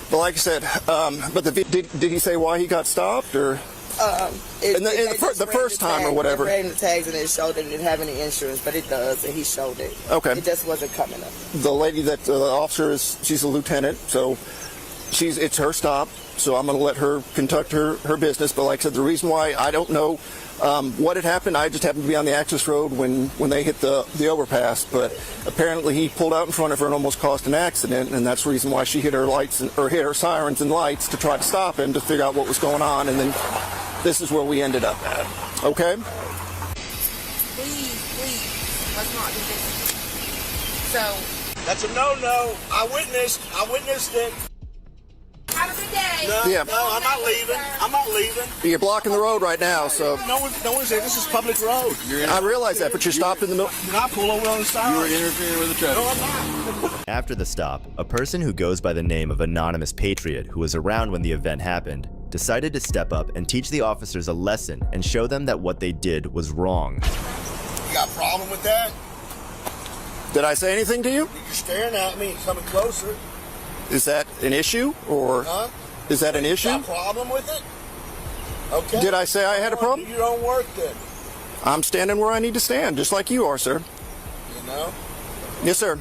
but like I said, but did he say why he got stopped, or? The first time or whatever. They ran the tags and it showed that it didn't have any insurance, but it does, and he showed it. Okay. It just wasn't coming up. The lady that the officer is, she's a lieutenant, so it's her stop, so I'm going to let her conduct her business. But like I said, the reason why I don't know what had happened, I just happened to be on the access road when they hit the overpass. But apparently he pulled out in front of her and almost caused an accident, and that's the reason why she hit her lights or hit her sirens and lights to try to stop him, to figure out what was going on, and then this is where we ended up at. Okay? Please, let's not do this. So that's a no. I witnessed it. Have a good day. No, I'm not leaving. I'm not leaving. You're blocking the road right now, so. No one's there. This is public road. I realize that, but you're stopped in the middle. You're not pulling over on the side. You were interfering with the traffic. No, I'm not. After the stop, a person who goes by the name of Anonymous Patriot, who was around when the event happened, decided to step up and teach the officers a lesson and show them that what they did was wrong. You got a problem with that? Did I say anything to you? You're staring at me and coming closer. Is that an issue, or is that an issue? You got a problem with it? Okay. Did I say I had a problem? Do your own work then. I'm standing where I need to stand, just like you are, sir. You know? Yes, sir.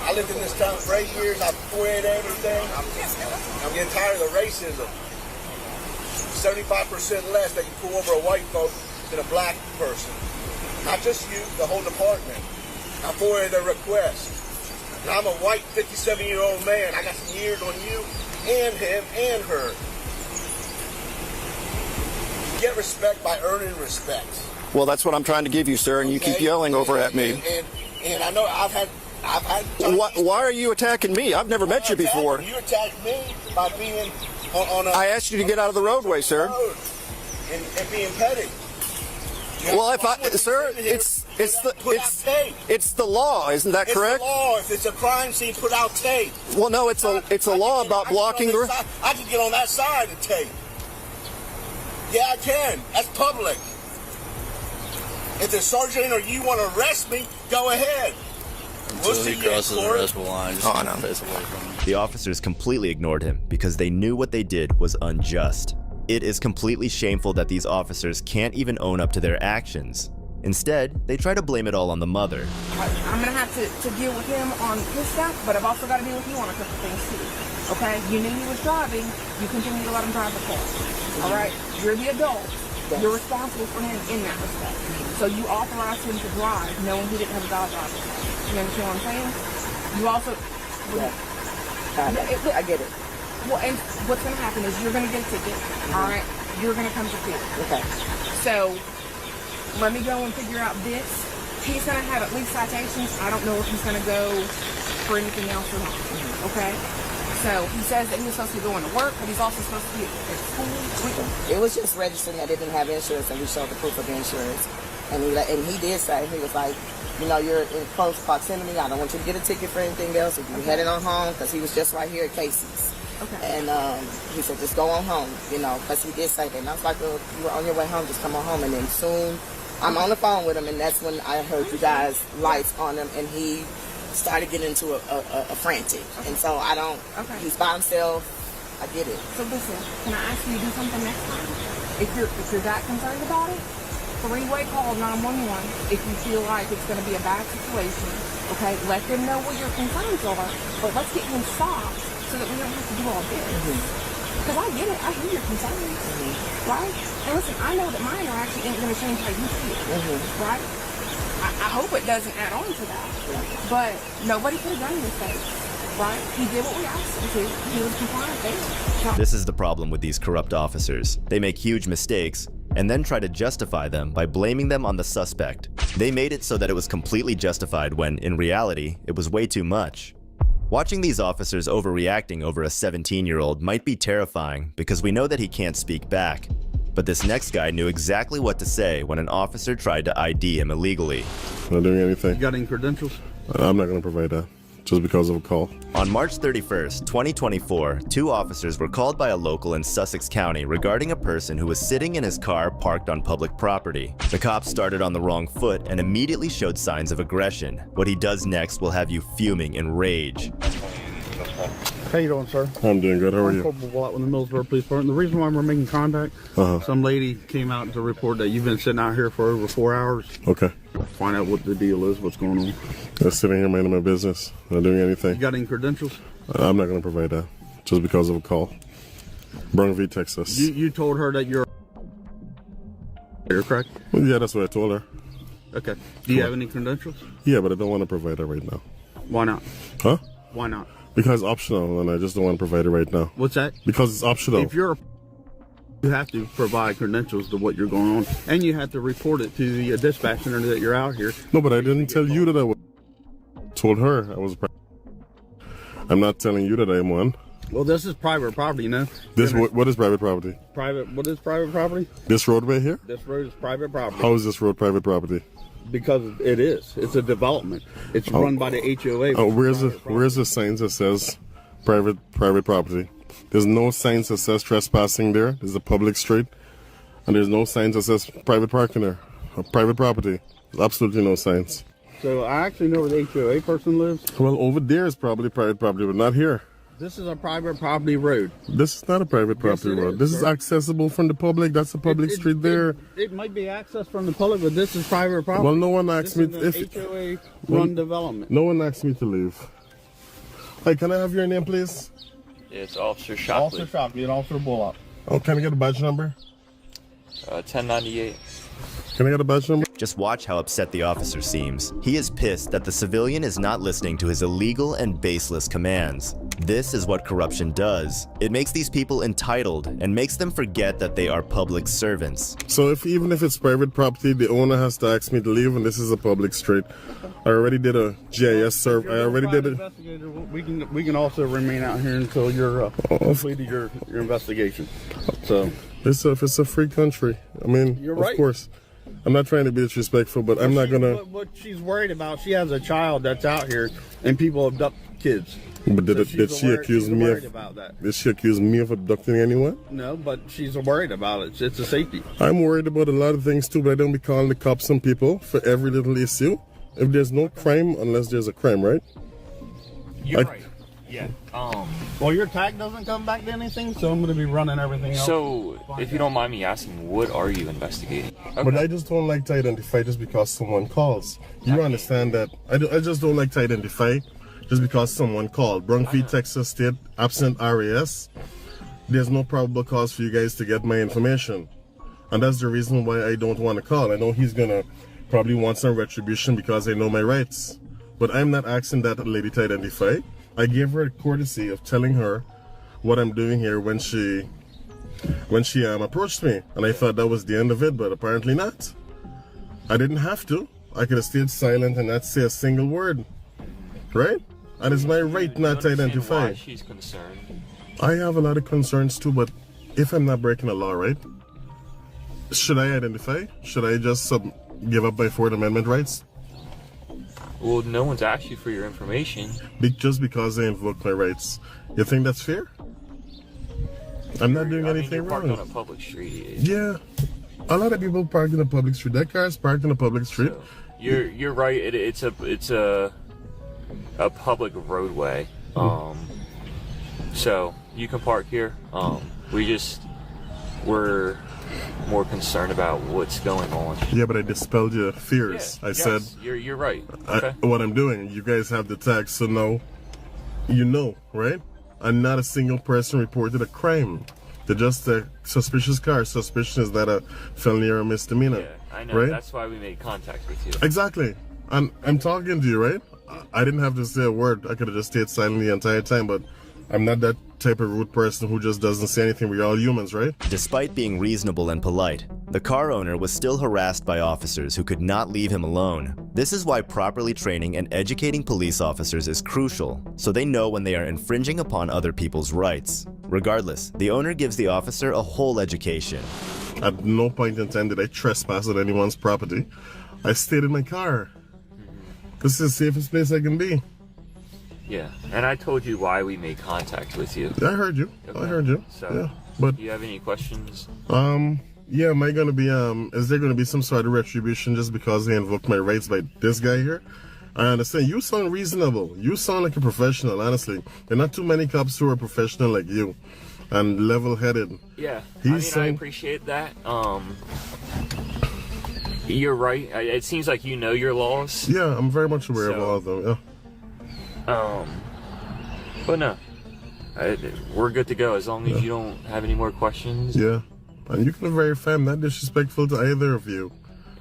I lived in this town for 8 years. I've quit everything. I'm getting tired of the racism. 75% less that you pull over a white folk than a black person. Not just you, the whole department. I forwarded their request. And I'm a white 57-year-old man. I got some years on you and him and her. Get respect by earning respect. Well, that's what I'm trying to give you, sir, and you keep yelling over at me. And I know I've had. Why are you attacking me? I've never met you before. You attacked me by being on a. I asked you to get out of the roadway, sir. And being petty. Well, sir, it's the law, isn't that correct? It's the law. If it's a crime scene, put out tape. Well, no, it's a law about blocking the. I can get on that side of tape. Yeah, I can. That's public. If the sergeant or you want to arrest me, go ahead. Until he crosses the arrestable line, just keep your face away from him. The officers completely ignored him because they knew what they did was unjust. It is completely shameful that these officers can't even own up to their actions. Instead, they try to blame it all on the mother. I'm gonna have to deal with him on his stuff, but I've also got to deal with you on a couple things too. Okay? You knew he was driving. You continue to let him drive the car. All right? You're the adult. Yes. You're responsible for him in that respect. So you authorized him to drive knowing he didn't have a valid driver's license. You understand what I'm saying? You also... Yeah. I get it. Well, and what's going to happen is you're going to get a ticket. All right? You're going to come to court. Okay. So let me go and figure out this. He's going to have at least citations. I don't know if he's going to go for anything else or not. Okay? So he says that he was supposed to be going to work, but he's also supposed to be at school. It was just registering that it didn't have insurance, and we showed the proof of insurance. And he did say, he was like, you know, you're in close proximity. I don't want you to get a ticket for anything else. If you're heading on home, because he was just right here at Casey's. Okay. And he said, just go on home, you know, because he did say that. And I was like, well, you were on your way home, just come on home. And then soon, I'm on the phone with him, and that's when I heard you guys' lights on him, and he started getting into a frantic. Okay. And so I don't, he's by himself. I get it. So listen, can I ask you to do something next time? If you're that concerned about it, three-way call 911 if you feel like it's going to be a bad situation. Okay, let them know what your concerns are, but let's get him stopped so that we don't have to do all this. Because I get it, I hear your concerns, right? And listen, I know that my interaction ain't going to change how you feel, right? I hope it doesn't add on to that, but nobody could have done anything, right? He did what we asked him to. He was compliant there. This is the problem with these corrupt officers. They make huge mistakes and then try to justify them by blaming them on the suspect. They made it so that it was completely justified when, in reality, it was way too much. Watching these officers overreacting over a 17-year-old might be terrifying because we know that he can't speak back. But this next guy knew exactly what to say when an officer tried to ID him illegally. Not doing anything. You got any credentials? I'm not going to provide that, just because of a call. On March 31st, 2024, two officers were called by a local in Sussex County regarding a person who was sitting in his car parked on public property. The cops started on the wrong foot and immediately showed signs of aggression. What he does next will have you fuming in rage. How you doing, sir? I'm doing good. How are you? Corporal Watt with the Millsboro Police Department. The reason why we're making contact, some lady came out to report that you've been sitting out here for over 4 hours. Okay. Find out what the deal is, what's going on. I'm sitting here minding my business, not doing anything. You got any credentials? I'm not going to provide that, just because of a call. Brown v. Texas. You told her that you're correct? Well, yeah, that's what I told her. Okay. Do you have any credentials? Yeah, but I don't want to provide that right now. Why not? Huh? Why not? Because it's optional, and I just don't want to provide it right now. What's that? Because it's optional. If you have to provide credentials to what you're going on, and you have to report it to the dispatch center that you're out here. No, but I didn't tell you that I was. Told her I was. I'm not telling you that I'm one. Well, this is private property, you know. This what is private property? What is private property? This roadway here? This road is private property. How is this road private property? Because it is. It's a development. It's run by the HOA. Where's the signs that says private property? There's no signs that says trespassing there. There's a public street, and there's no signs that says private parking there, or private property. There's absolutely no signs. So I actually know where the HOA person lives. Well, over there is probably private property, but not here. This is a private property road. This is not a private property road. This is accessible from the public. That's a public street there. It might be accessed from the public, but this is private property. Well, no one asked me if HOA run development. No one asked me to leave. Hey, can I have your name, please? It's Officer Shoplifting. Officer Shoplifting and Officer Bullock. Oh, can I get a badge number? 1098. Can I get a badge number? Just watch how upset the officer seems. He is pissed that the civilian is not listening to his illegal and baseless commands. This is what corruption does. It makes these people entitled and makes them forget that they are public servants. So even if it's private property, the owner has to ask me to leave, and this is a public street. I already did a GIS survey. I already did it. We can also remain out here until you're completed your investigation. So it's a free country. I mean, you're right. Of course. I'm not trying to be disrespectful, but I'm not gonna. What she's worried about, she has a child that's out here, and people abduct kids. But did she accuse me of abducting anyone? No, but she's worried about it. It's a safety. I'm worried about a lot of things too, but I don't be calling the cops on people for every little issue. If there's no crime, unless there's a crime, right? You're right. Yeah. Well, your tag doesn't come back to anything, so I'm going to be running everything else. So, if you don't mind me asking, what are you investigating? Okay. But I just don't like to identify just because someone calls. You understand that? I just don't like to identify just because someone called. Brunfeed, Texas State, absent RAS. There's no probable cause for you guys to get my information. And that's the reason why I don't want to call. I know he's gonna probably want some retribution because I know my rights. But I'm not asking that lady to identify. I gave her a courtesy of telling her what I'm doing here when she approached me. And I thought that was the end of it, but apparently not. I didn't have to. I could have stayed silent and not say a single word. Right? And it's my right not to identify. Why she's concerned. I have a lot of concerns too, but if I'm not breaking the law, right? Should I identify? Should I just give up my Fourth Amendment rights? Well, no one's asked you for your information. Just because I invoke my rights. You think that's fair? I'm not doing anything wrong. You're parked on a public street. Yeah. A lot of people park in a public street. That car is parked in a public street. So, you're right. It's a public roadway. So you can park here. We're more concerned about what's going on. Yeah, but I dispelled your fears. Yeah, I said you're right. Okay. What I'm doing. You guys have the tags, so now you know, right? And not a single person reported a crime. They're just a suspicious car. Suspicion is that a felony or a misdemeanor. Yeah, I know. Right? That's why we made contact with you. Exactly. And I'm talking to you, right? I didn't have to say a word. I could have just stayed silent the entire time, but I'm not that type of rude person who just doesn't say anything. We're all humans, right? Despite being reasonable and polite, the car owner was still harassed by officers who could not leave him alone. This is why properly training and educating police officers is crucial, so they know when they are infringing upon other people's rights. Regardless, the owner gives the officer a whole education. At no point in time did I trespass on anyone's property. I stayed in my car. This is the safest place I can be. Yeah, and I told you why we made contact with you. I heard you. Okay. I heard you. So, yeah, but do you have any questions? Yeah, am I gonna be is there gonna be some sort of retribution just because they invoked my rights by this guy here? I understand. You sound reasonable. You sound like a professional, honestly. There are not too many cops who are professional like you and level-headed. Yeah, I appreciate that. You're right. It seems like you know your laws. Yeah, I'm very much aware of all of them, yeah. But no, we're good to go as long as you don't have any more questions. Yeah, and you can verify I'm not disrespectful to either of you.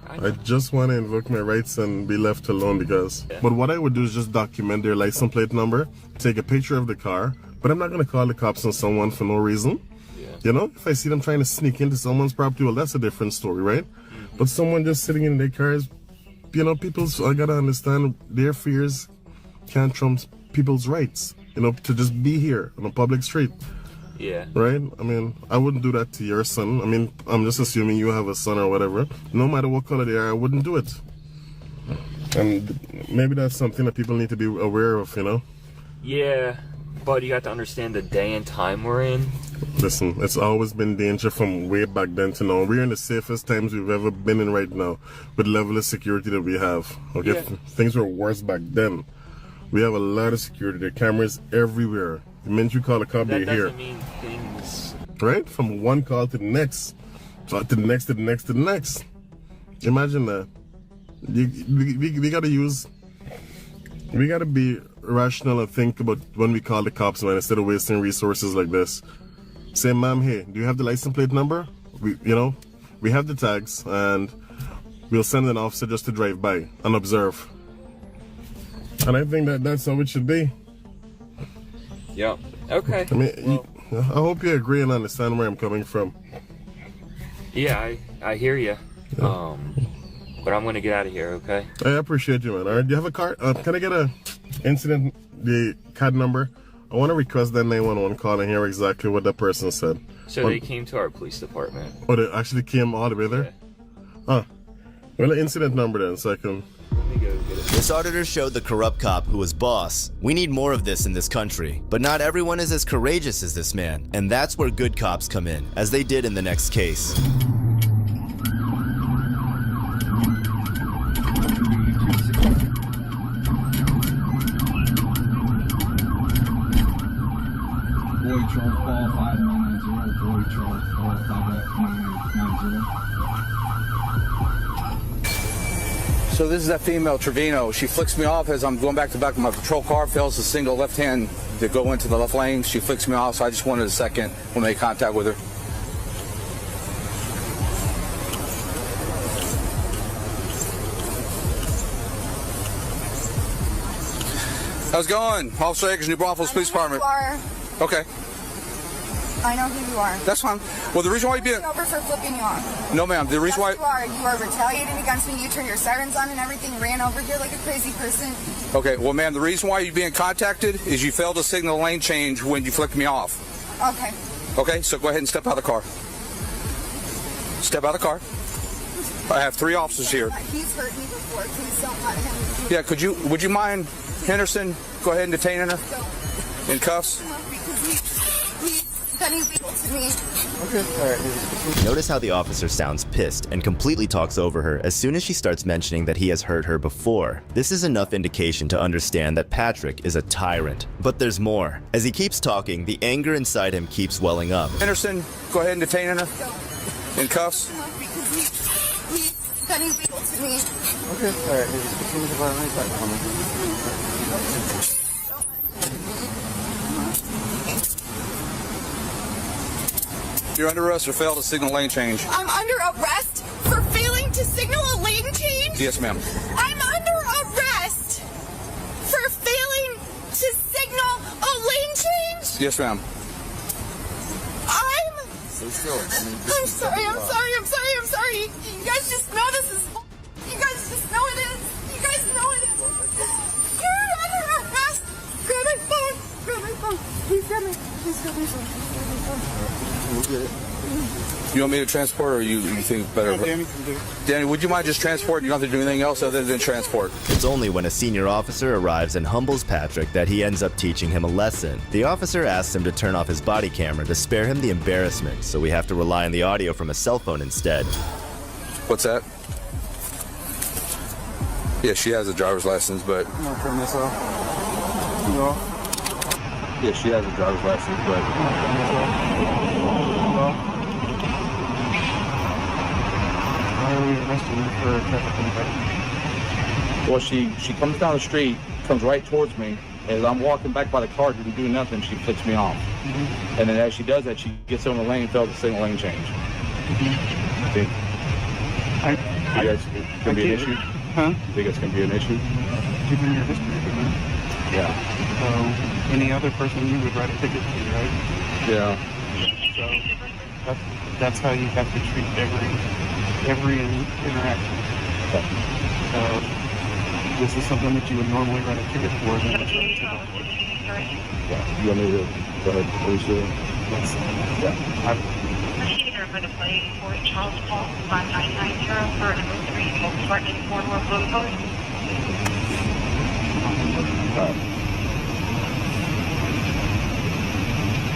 I just want to invoke my rights and be left alone because... Yeah. But what I would do is just document their license plate number, take a picture of the car, but I'm not going to call the cops on someone for no reason. Yeah. You know, if I see them trying to sneak into someone's property, well, that's a different story, right? Mm-hmm. But someone just sitting in their cars, you know, I got to understand their fears can't trump people's rights, you know, to just be here on a public street. Yeah. Right? I mean, I wouldn't do that to your son. I mean, I'm just assuming you have a son or whatever. No matter what color they are, I wouldn't do it. And maybe that's something that people need to be aware of, you know? Yeah, but you got to understand the day and time we're in. Listen, it's always been danger from way back then to now. We're in the safest times we've ever been in right now with the level of security that we have. Okay? Yeah. Things were worse back then. We have a lot of security. There are cameras everywhere. The minute you call a cop, they're here. That doesn't mean things... Right? From one call to the next. To the next, to the next, to the next. Imagine that. We gotta use... We gotta be rational and think about when we call the cops, man, instead of wasting resources like this. Say, ma'am, hey, do you have the license plate number? We have the tags, and we'll send an officer just to drive by and observe. And I think that's how it should be. Yeah. Okay. I mean, I hope you agree and understand where I'm coming from. Yeah, I hear you. Yeah. But I'm gonna get out of here. Okay. I appreciate you, man. All right. Do you have a card? Can I get the card number? I want to request that 911 call and hear exactly what that person said. So they came to our police department. Oh, they actually came all the way there? Yeah. Well, the incident number then, so I can... This auditor showed the corrupt cop who was boss. We need more of this in this country. But not everyone is as courageous as this man. And that's where good cops come in, as they did in the next case. Boy Charles qualified 990. Boy Charles qualified 990. So this is that female, Trevino. She flicks me off as I'm going back to back of my patrol car, fails the single left hand to go into the left lane. She flicks me off, so I just wanted a second to make contact with her. How's it going? Officer Akers, New Braunfels Police Department. Okay. I know who you are. That's fine. Well, the reason why you being over for flipping you off. No, ma'am. The reason why you are retaliating against me. You turned your sirens on and everything. Ran over here like a crazy person. Okay. Well, ma'am, the reason why you're being contacted is you failed to signal lane change when you flicked me off. Okay. Okay. So go ahead and step out of the car. Step out of the car. I have 3 officers here. He's hurt me before. Please don't let him. Yeah. Would you mind, Henderson? Go ahead and detain her in cuffs. Illegal to me. Okay. All right. Notice how the officer sounds pissed and completely talks over her as soon as she starts mentioning that he has hurt her before. This is enough indication to understand that Patrick is a tyrant. But there's more. As he keeps talking, the anger inside him keeps welling up. Henderson, go ahead and detain her in cuffs. He's illegal to me. Okay. All right. You're under arrest for failed to signal lane change. I'm under arrest for failing to signal a lane change? Yes, ma'am. I'm under arrest for failing to signal a lane change? Yes, ma'am. I'm sorry. You guys just know this is. You guys just know it is. You guys know it is. You're under arrest. Grab my phone. Please grab my phone. We'll get it. You want me to transport, or you think better? Yeah, Danny can do it. Danny, would you mind just transport? You don't have to do anything else other than transport. It's only when a senior officer arrives and humbles Patrick that he ends up teaching him a lesson. The officer asks him to turn off his body camera to spare him the embarrassment, so we have to rely on the audio from a cell phone instead. What's that? Yeah, she has a driver's license, but... I'm gonna turn this off. Yeah, she has a driver's license, but... Why are we arresting her for traffic infraction? Well, she comes down the street, comes right towards me. As I'm walking back by the car, didn't do nothing, she flicks me off. Mm-hmm. And then as she does that, she gets on the lane, fails to signal lane change. Mm-hmm. Think it's gonna be an issue? Huh? Think it's gonna be an issue? Given your history, Yeah. So any other person you would write a ticket to, right? Yeah. So that's how you have to treat every interaction. So this is something that you would normally write a ticket for, then it's write a ticket for. Yeah. You want me to go ahead and police you? Procedure for the plate for Charles Paul 5990 for number 3 Volkswagen 4-door blue code.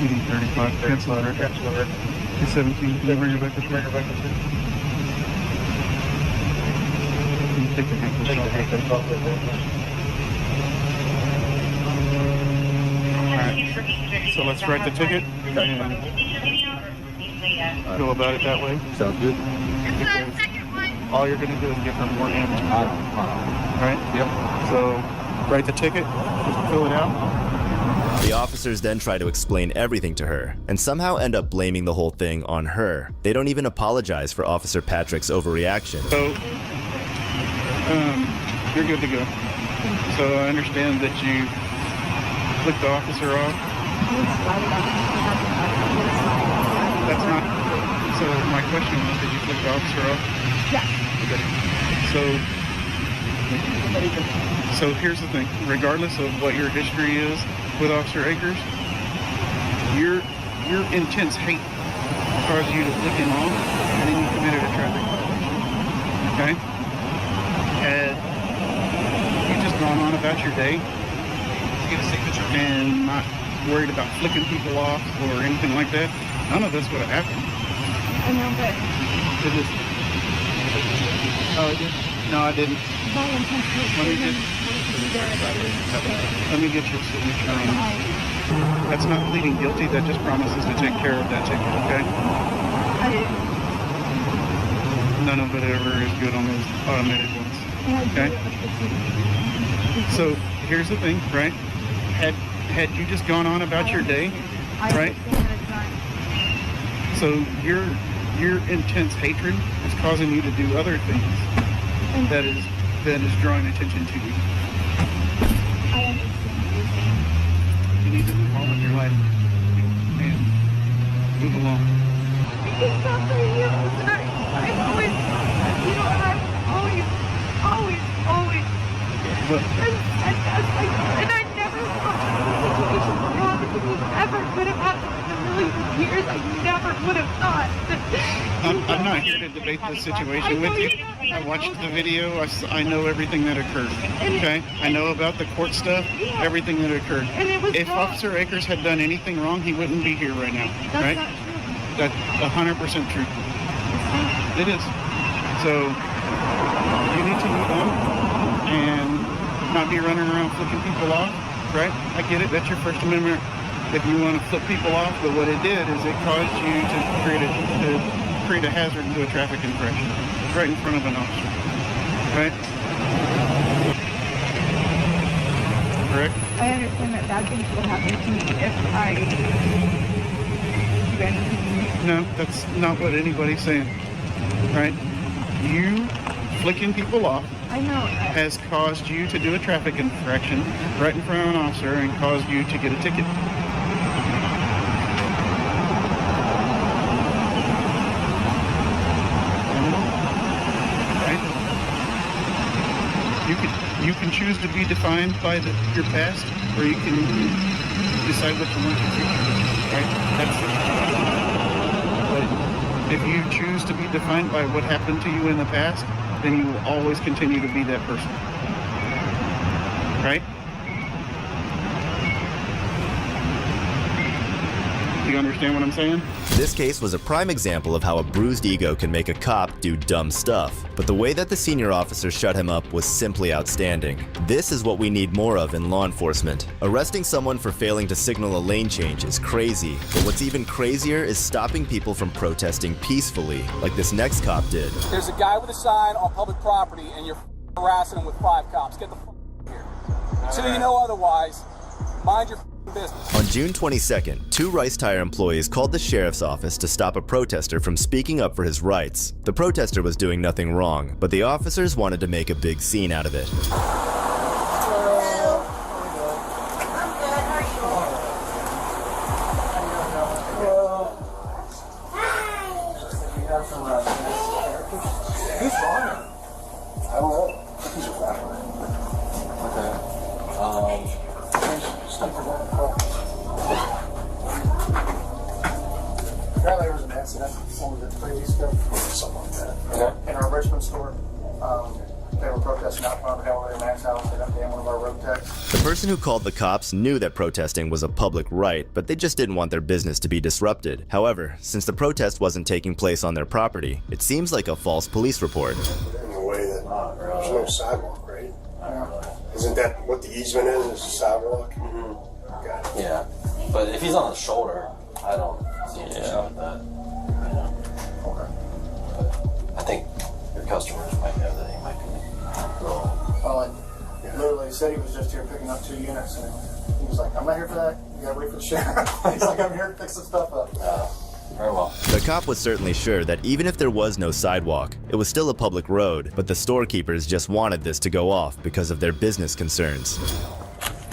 PD 35, cancel order. 217, can you bring it back to 3? Can you take the handcuffs off? Alright, so let's write the ticket and go about it that way. Sounds good. All you're going to do is give her more ammo. Right? Yep. So write the ticket, just fill it out. The officers then try to explain everything to her, and somehow end up blaming the whole thing on her. They don't even apologize for Officer Patrick's overreaction. So, you're good to go. So I understand that you flicked the officer off. That's not... So my question was, did you flick the officer off? Yeah. So here's the thing. Regardless of what your history is with Officer Akers, your intense hate caused you to flick him off, and then you committed a traffic violation. Okay? Had you just gone on about your day and not worried about flicking people off or anything like that, none of this would have happened. I know, but... Oh, I did? No, I didn't. Let me get your signature on it. That's not pleading guilty. That just promises to take care of that ticket, okay? None of it ever is good on those automated ones. Okay. So here's the thing, right? Had you just gone on about your day, right? So your intense hatred is causing you to do other things that is drawing attention to you. I understand what you're saying. You need to move on with your life. And move along. It's not for you. I've always, you know, I've always But, and I never thought the situation would happen to me ever could have happened in a million years. I never would have thought. I'm not here to debate this situation with you. I watched the video. I know everything that occurred. Okay? I know about the court stuff, everything that occurred. If Officer Akers had done anything wrong, he wouldn't be here right now. Right? That's 100% true. It is. So you need to move on and not be running around flipping people off, right? I get it. That's your First Amendment. If you want to flip people off, but what it did is it caused you to create a hazard into a traffic infraction right in front of an officer, right? Correct? I understand that bad things will happen to me if I do anything. No, that's not what anybody's saying, right? You flicking people off has caused you to do a traffic infraction right in front of an officer and caused you to get a ticket. Right? You can choose to be defined by your past, or you can decide what you want to do. Right? But if you choose to be defined by what happened to you in the past, then you will always continue to be that person. Right? Do you understand what I'm saying? This case was a prime example of how a bruised ego can make a cop do dumb stuff, but the way that the senior officer shut him up was simply outstanding. This is what we need more of in law enforcement. Arresting someone for failing to signal a lane change is crazy, but what's even crazier is stopping people from protesting peacefully, like this next cop did. There's a guy with a sign on public property and you're harassing him with 5 cops. Get the here. Until you know otherwise, mind your business. On June 22nd, 2 Rice Tire employees called the sheriff's office to stop a protester from speaking up for his rights. The protester was doing nothing wrong, but the officers wanted to make a big scene out of it. Apparently there was an accident over the 3 weeks ago, something like that. Okay. In our Richmond store, they were protesting out front of Hellway Max House. They got down one of our road techs. The person who called the cops knew that protesting was a public right, but they just didn't want their business to be disrupted. However, since the protest wasn't taking place on their property, it seems like a false police report. In a way that there's no sidewalk, right? Isn't that what the easement is a sidewalk? Mm-hmm. Got it. Yeah, but if he's on the shoulder, I don't see an issue with that. You know? But I think your customers might know that he might be a little. Well, literally he said he was just here picking up 2 units, and he was like, "I'm not here for that. You gotta wait for the sheriff." He's like, "I'm here to fix some stuff up." Very well. The cop was certainly sure that even if there was no sidewalk, it was still a public road, but the storekeepers just wanted this to go off because of their business concerns.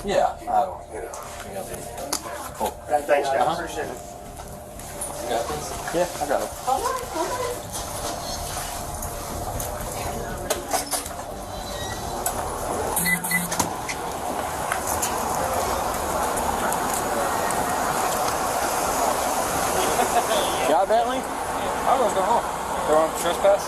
Yeah, I don't, cool. Thanks, guys. Appreciate it. You got this? Yeah, I got it. Yeah, Bentley? I was going home. They're on trespass?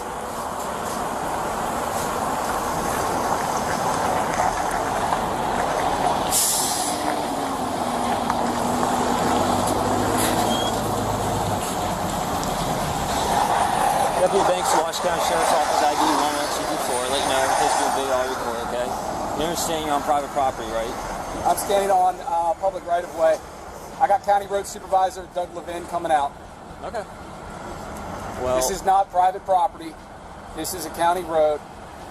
Deputy Banks, Washington County Sheriff's Office, ID 11224. Let you know everything's being video all recorded, okay? You understand you're on private property, right? I'm standing on public right-of-way. I got County Road Supervisor Doug Levin coming out. Okay. Well, this is not private property. This is a county road.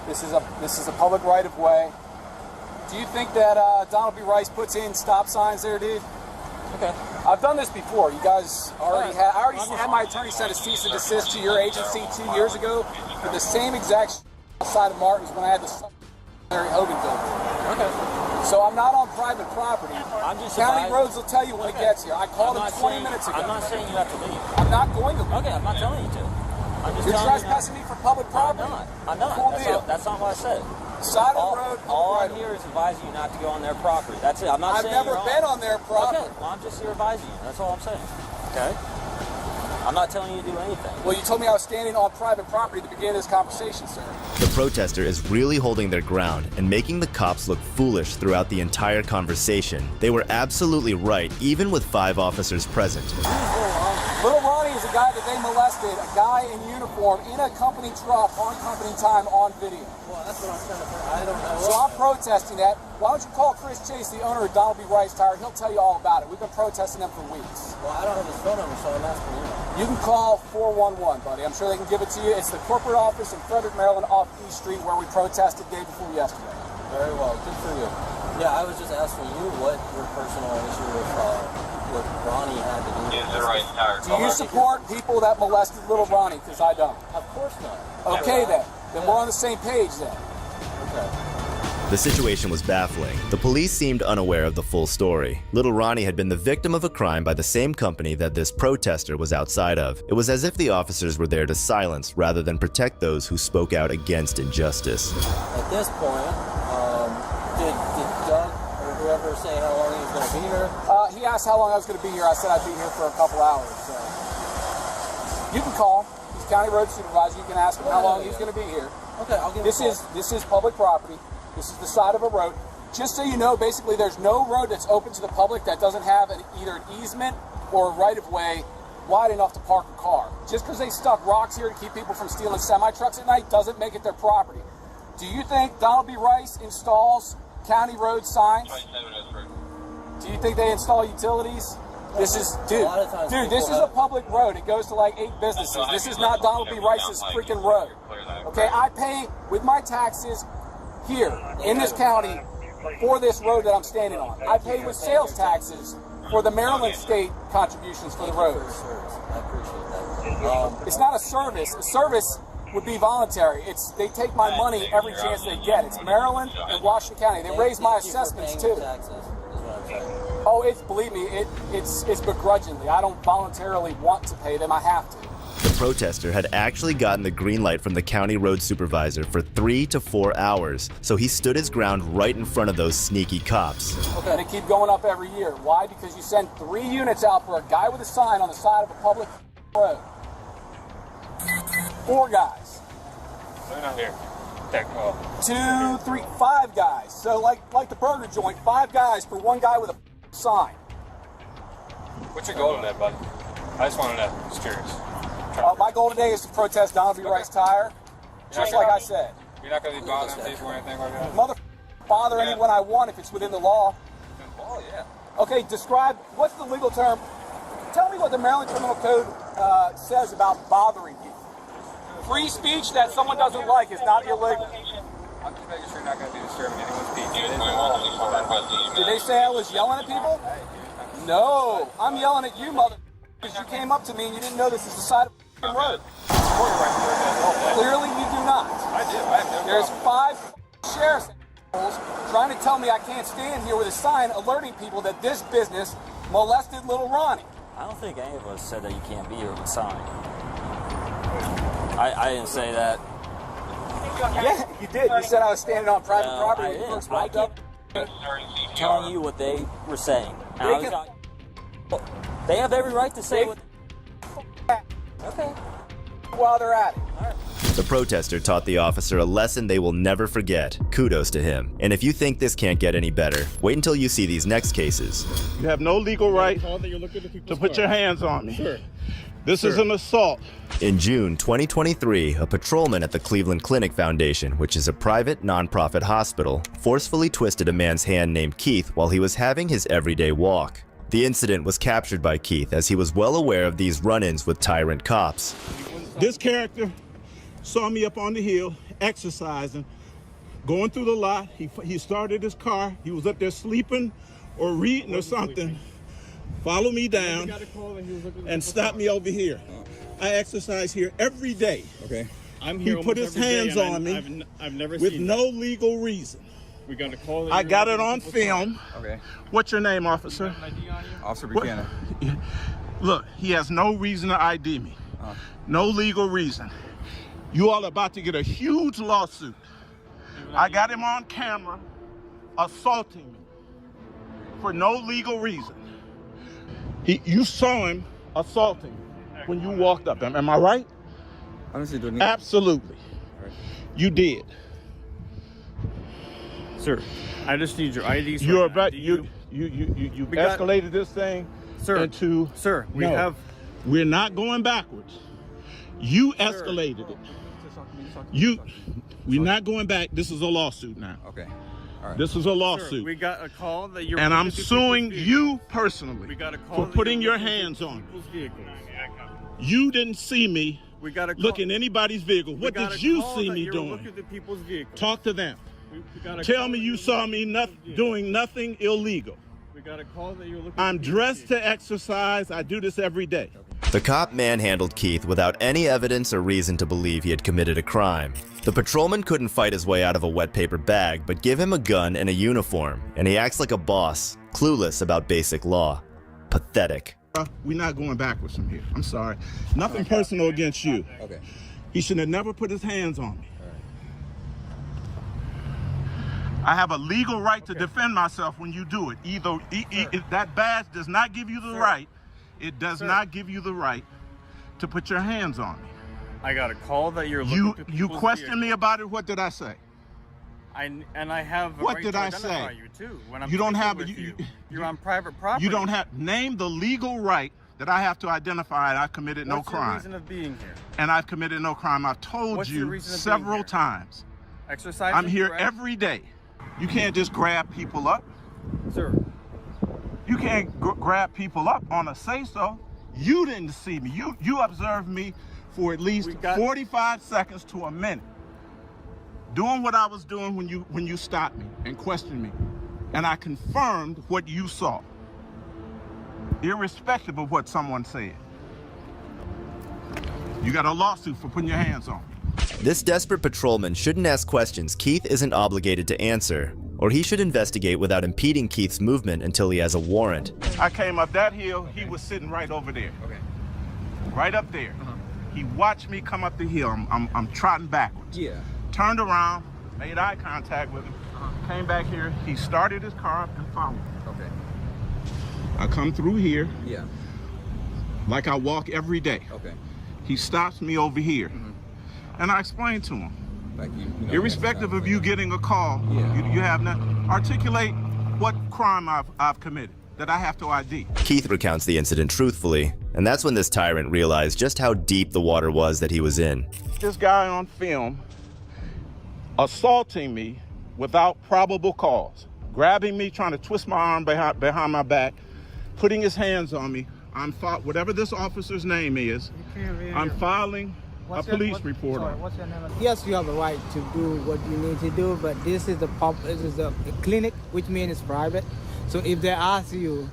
This is a public right of way. Do you think that Donald B. Rice puts in stop signs there, dude? Okay. I've done this before. You guys already had. I already had my attorney send a cease and desist to your agency 2 years ago for the same exact side of Martin's when I had the Larry Hogan building. Okay. So I'm not on private property. I'm just County roads will tell you when it gets here. I called him 20 minutes ago. I'm not saying you have to leave. I'm not going to leave. Okay, I'm not telling you to. I'm just You're telling you trespassing me for public property. I'm not. Cool deal. That's not what I said. Side of the road. All I'm here is advising you not to go on their property. That's it. I'm not saying I've never you're been on their property. Okay, well, I'm just here advising you. That's all I'm saying. Okay? I'm not telling you to do anything. Well, you told me I was standing on private property at the beginning of this conversation, sir. The protester is really holding their ground and making the cops look foolish throughout the entire conversation. They were absolutely right, even with 5 officers present. Little Ronnie is a guy that they molested, a guy in uniform, in a company truck, on company time, on video. Well, that's what I'm trying to I don't know. So I'm protesting that. Why don't you call Chris Chase, the owner of Donald B. Rice Tire? He'll tell you all about it. We've been protesting them for weeks. Well, I don't have his phone number, so I'm asking you. You can call 411, buddy. I'm sure they can give it to you. It's the corporate office in Frederick, Maryland, off East Street, where we protested day before yesterday. Very well. Good for you. Yeah, I was just asking you what your personal issue with what Ronnie had to do with. Do you support people that molested little Ronnie? Because I don't. Of course not. Okay, then. Then we're on the same page, then. Okay. The situation was baffling. The police seemed unaware of the full story. Little Ronnie had been the victim of a crime by the same company that this protester was outside of. It was as if the officers were there to silence rather than protect those who spoke out against injustice. At this point, did Doug or whoever say how long he was going to be here? He asked how long I was going to be here. I said I'd be here for a couple hours. So. You can call him. He's county road supervisor. You can ask him how long he's going to be here. Okay, I'll give him a call. This is public property. This is the side of a road. Just so you know, basically there's no road that's open to the public that doesn't have either an easement or a right-of-way wide enough to park a car. Just because they stuck rocks here to keep people from stealing semi-trucks at night doesn't make it their property. Do you think Donald B. Rice installs county road signs? Do you think they install utilities? This is, dude, this is a public road. It goes to like 8 businesses. This is not Donald B. Rice's freaking road. Okay, I pay with my taxes here in this county for this road that I'm standing on. I pay with sales taxes for the Maryland state contributions for the roads. I appreciate that. It's not a service. A service would be voluntary. They take my money every chance they get. It's Maryland and Washington County. They raise my assessments too. Oh, believe me, it's begrudgingly. I don't voluntarily want to pay them. I have to. The protester had actually gotten the green light from the county road supervisor for 3 to 4 hours, so he stood his ground right in front of those sneaky cops. Okay, they keep going up every year. Why? Because you send 3 units out for a guy with a sign on the side of a public road. 4 guys. They're not here. 2, 3, 5 guys. So like the burger joint, 5 guys for 1 guy with a sign. What's your goal in that, bud? I just want to know. Just curious. My goal today is to protest Donald B. Rice Tire, just like I said. You're not going to be bothering people or anything like that? Bother anyone I want if it's within the law. Oh, yeah. Okay, describe, what's the legal term? Tell me what the Maryland Criminal Code says about bothering people. Free speech that someone doesn't like is not illegal. I'm just making sure you're not going to be disturbing anyone's peace. Did they say I was yelling at people? No, I'm yelling at you, mother, because you came up to me and you didn't know this is the side of the road. Clearly you do not. I do. There's 5 sheriff's trying to tell me I can't stand here with a sign alerting people that this business molested little Ronnie. I don't think any of us said that you can't be here with a sign. I didn't say that. Yeah, you did. You said I was standing on private property when you first walked up. Telling you what they were saying. They have every right to say what. Okay. While they're at it. The protester taught the officer a lesson they will never forget. Kudos to him. And if you think this can't get any better, wait until you see these next cases. You have no legal right to put your hands on me. Sure. This is an assault. In June 2023, a patrolman at the Cleveland Clinic Foundation, which is a private nonprofit hospital, forcefully twisted a man's hand named Keith while he was having his everyday walk. The incident was captured by Keith as he was well aware of these run-ins with tyrant cops. This character saw me up on the hill exercising going through the lot. He started his car. He was up there sleeping or reading or something. Follow me down and stop me over here. I exercise here every day. Okay. I'm He here. put his hands on me I've never with seen no legal reason. We got a call. I got it on film. Okay. What's your name, officer? Officer Buchanan. Look, he has no reason to ID me. No legal reason. You all about to get a huge lawsuit. I got him on camera assaulting me for no legal reason. You saw him assaulting me when you walked up. Am I right? Honestly, don't need. Absolutely. Right. You did. Sir, I just need your ID. So You're about you escalated this thing, sir. Into sir. We're not going backwards. You escalated it. We're not going back. This is a lawsuit now. Okay. All right. This is a lawsuit. Sir, we got a call that you're. And I'm suing you personally we got a call for putting your hands on me. You didn't see me look in anybody's vehicle. What did you see me doing? Talk to them. Tell me you saw me doing nothing illegal. We got a call that you're looking. I'm dressed to exercise. I do this every day. The cop manhandled Keith without any evidence or reason to believe he had committed a crime. The patrolman couldn't fight his way out of a wet paper bag, but give him a gun and a uniform, and he acts like a boss, clueless about basic law. Pathetic. We're not going backwards from here. I'm sorry. Nothing personal against you. Okay. He should have never put his hands on me. I have a legal right to defend myself when you do it. Either that badge does not give you the right. It does not give you the right to put your hands on me. I got a call that you're looking. You questioned me about it. What did I say? I have. What did I say? You too. When I'm you don't have. You're on private property. You don't have. Name the legal right that I have to identify. And I committed no crime. What's your reason of being here? And I've committed no crime. I've told you several times. Exercising. I'm here every day. You can't just grab people up. Sir. You can't grab people up on a say-so. You didn't see me. You observed me for at least 45 seconds to a minute. Doing what I was doing when you stopped me and questioned me. And I confirmed what you saw. Irrespective of what someone said. You got a lawsuit for putting your hands on me. This desperate patrolman shouldn't ask questions Keith isn't obligated to answer, or he should investigate without impeding Keith's movement until he has a warrant. I came up that hill, he was sitting right over there. Okay. Right up there. He watched me come up the hill. I'm trotting backwards. Yeah. Turned around, made eye contact with him, came back here, he started his car up and followed me. Okay. I come through here. Yeah. Like I walk every day. Okay. He stops me over here. And I explained to him, like irrespective of you getting a call, you have not articulate what crime I've committed that I have to ID. Keith recounts the incident truthfully, and that's when this tyrant realized just how deep the water was that he was in. This guy on film assaulting me without probable cause, grabbing me, trying to twist my arm behind my back, putting his hands on me. Whatever this officer's name is, I'm filing a police report. What's your name? Yes, you have a right to do what you need to do, but this is a clinic, which means it's private. So if they ask you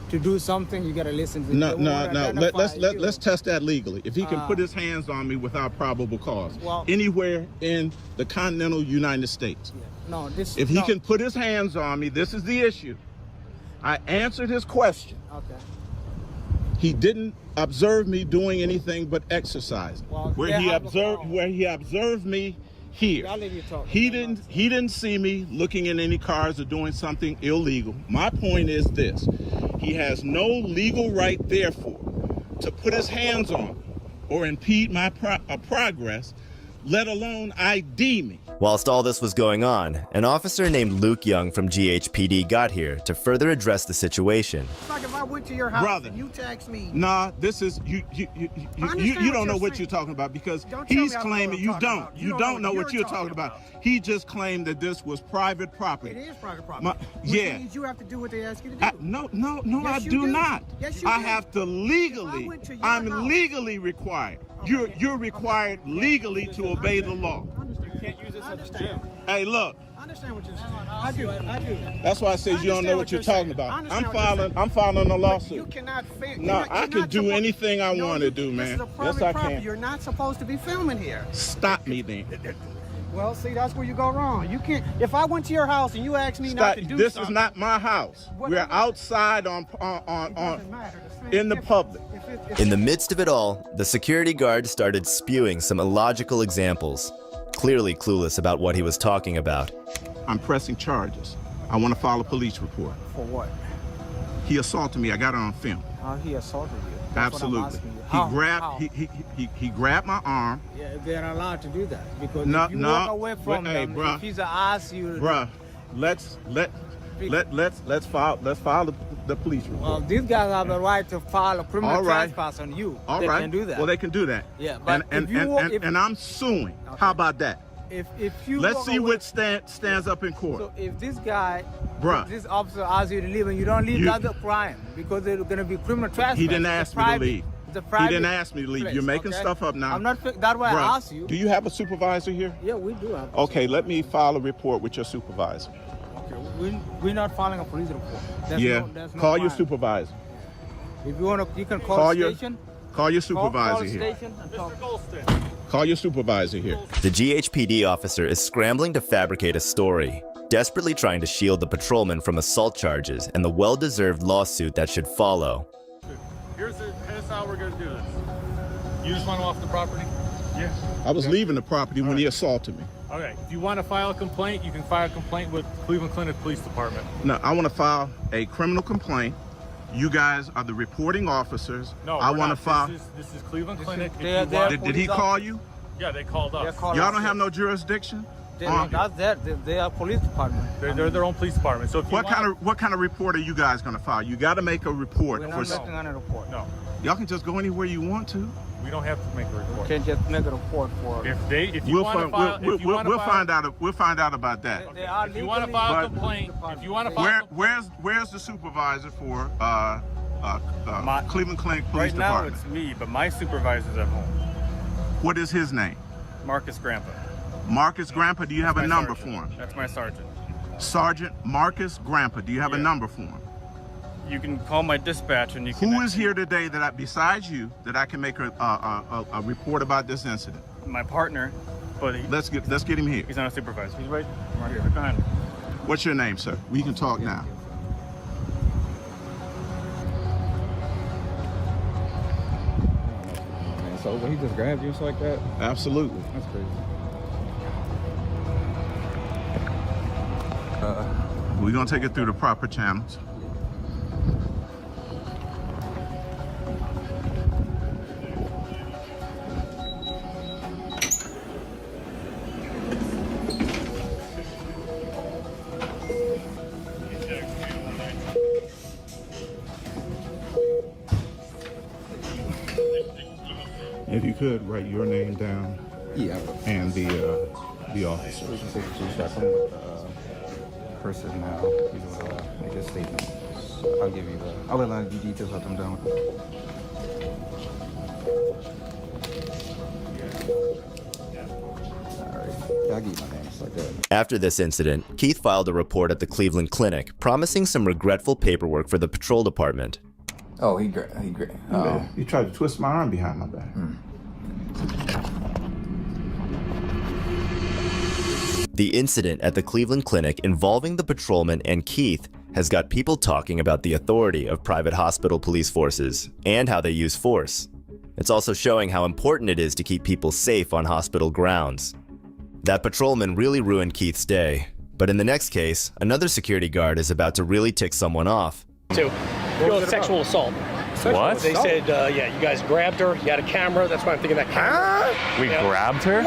to do something, you gotta listen to them. No. Let's test that legally. If he can put his hands on me without probable cause, anywhere in the continental United States. Yeah. If he can put his hands on me, this is the issue. I answered his question. Okay. He didn't observe me doing anything but exercising. Where he observed me here. He didn't see me looking in any cars or doing something illegal. My point is this. He has no legal right, therefore, to put his hands on me or impede my progress, let alone ID me. Whilst all this was going on, an officer named Luke Young from GHPD got here to further address the situation. It's like if I went to your house Brother, and you text me. Nah, this is you don't know what you're talking about because he's claiming you don't. You don't know what you're talking about. He just claimed that this was private property. It is private property. Which means you have to do what they ask you to do. No, I do not. Yes, you I do. have to legally. I'm legally required. You're required legally to obey the law. can't use this as a gym. Hey, look. I understand what you're saying. I do. That's why I said you don't know what you're talking about. I'm filing a lawsuit. You cannot film. No, I can do anything I want to do, man. Yes, I can. You're not supposed to be filming here. Stop me then. Well, see, that's where you go wrong. You can't. If I went to your house and you asked me not to do this something, is not my house. We're outside in the public. In the midst of it all, the security guard started spewing some illogical examples, clearly clueless about what he was talking about. I'm pressing charges. I want to file a police report. For what? He assaulted me. I got it on film. He assaulted you. That's Absolutely. How? He grabbed my arm. Yeah, they're allowed to do that because No, if you no. walk away from Hey, them, bruh. if he's asked you, Bruh, let's file the police report. well, these guys have the right to file a criminal All right. trespass on you. All They right. can do that. Well, they can do that. Yeah, but and I'm suing. Okay. How about that? If you Let's walk see away, what stands up in court. So if this guy, Bruh. if this officer asks you to leave and you don't leave, that's a crime because they're going to be criminal trespass. He didn't ask me to leave. It's a private He didn't ask me to leave. place, You're making okay? stuff up now. I'm not. That's why Bruh, I asked you. Do you have a supervisor here? Yeah, we do have. Okay, let me file a report with your supervisor. Okay, we're not filing a police report. There's no Call your crime. supervisor. If you want to, you can call Call the your station. Call your supervisor Call the here. station and talk. Call your supervisor here. The GHPD officer is scrambling to fabricate a story, desperately trying to shield the patrolman from assault charges and the well-deserved lawsuit that should follow. Here's how we're going to do this. You just want him off the property? Yeah. I was leaving the property when he assaulted me. Okay. If you want to file a complaint, you can file a complaint with Cleveland Clinic Police Department. No, I want to file a criminal complaint. You guys are the reporting officers. No, I want to file. This is Cleveland Clinic. Did he call you? Yeah, they called us. Y'all don't have no jurisdiction? That's that. They are police department. They're their own police department. So if what kind of report are you guys going to file? You got to make a report. We're not making a report. No. Y'all can just go anywhere you want to. We don't have to make a report. You can't just make a report for. If you want to file, we'll find out. We'll find out about that. If you want to file a complaint, if you want to file. Where's the supervisor for Cleveland Clinic Police Right now Department? it's me, but my supervisor's at home. What is his name? Marcus Grandpa. Marcus Grandpa. Do you have a number for him? That's my sergeant. Sergeant Marcus Grandpa. Do you have a number for him? You can call my dispatch and you can. Who is here today besides you, that I can make a report about this incident? My partner, but let's get him here. He's not a supervisor. He's right here. Go ahead. What's your name, sir? We can talk now. So he just grabbed you just like that? Absolutely. That's crazy. We're gonna take it through the proper channels. If you could write your name down, and the officer. Person now, he's gonna make a statement. I'll give you I'll let you details of them down. I'll give you my name, just like that. After this incident, Keith filed a report at the Cleveland Clinic, promising some regretful paperwork for the patrol department. Oh, he You tried to twist my arm behind my back. The incident at the Cleveland Clinic involving the patrolman and Keith has got people talking about the authority of private hospital police forces and how they use force. It's also showing how important it is to keep people safe on hospital grounds. That patrolman really ruined Keith's day, but in the next case, another security guard is about to really tick someone off. Sexual assault. What? They said, yeah, you guys grabbed her, you had a camera, that's why I'm thinking that camera. We grabbed her?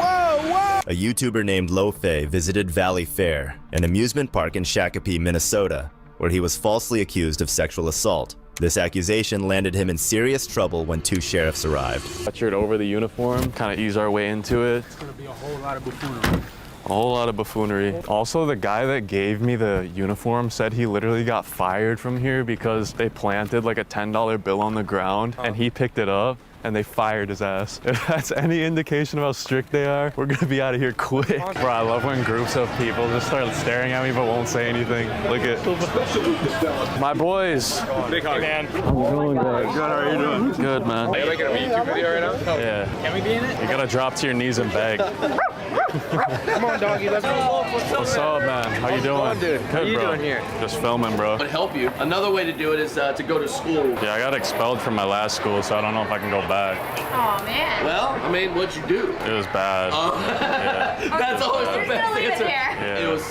A YouTuber named Lo-Fei visited Valley Fair, an amusement park in Shakopee, Minnesota, where he was falsely accused of sexual assault. This accusation landed him in serious trouble when two sheriffs arrived. Butchered over the uniform, kind of ease our way into it. It's gonna be a whole lot of buffoonery. A whole lot of buffoonery. Also, the guy that gave me the uniform said he literally got fired from here because they planted like a $10 bill on the ground and he picked it up and they fired his ass. If that's any indication of how strict they are, we're gonna be out of here quick. Bro, I love when groups of people just start staring at me but won't say anything. Look at my boys. Big hug. Hey, man. I'm doing good. Good, how are you doing? Good, man. Are you making a YouTube video right now? Yeah. Can we be in it? You gotta drop to your knees and beg. Come on, doggy, let's go. What's up, man? How you doing? Dude? Good, What are you bro. doing here? Just filming, bro. Would help you. Another way to do it is to go to school. Yeah, I got expelled from my last school, so I don't know if I can go back. Oh man. Well, I mean, what'd you do? It was bad. Yeah. That's always the best answer. Yeah. It was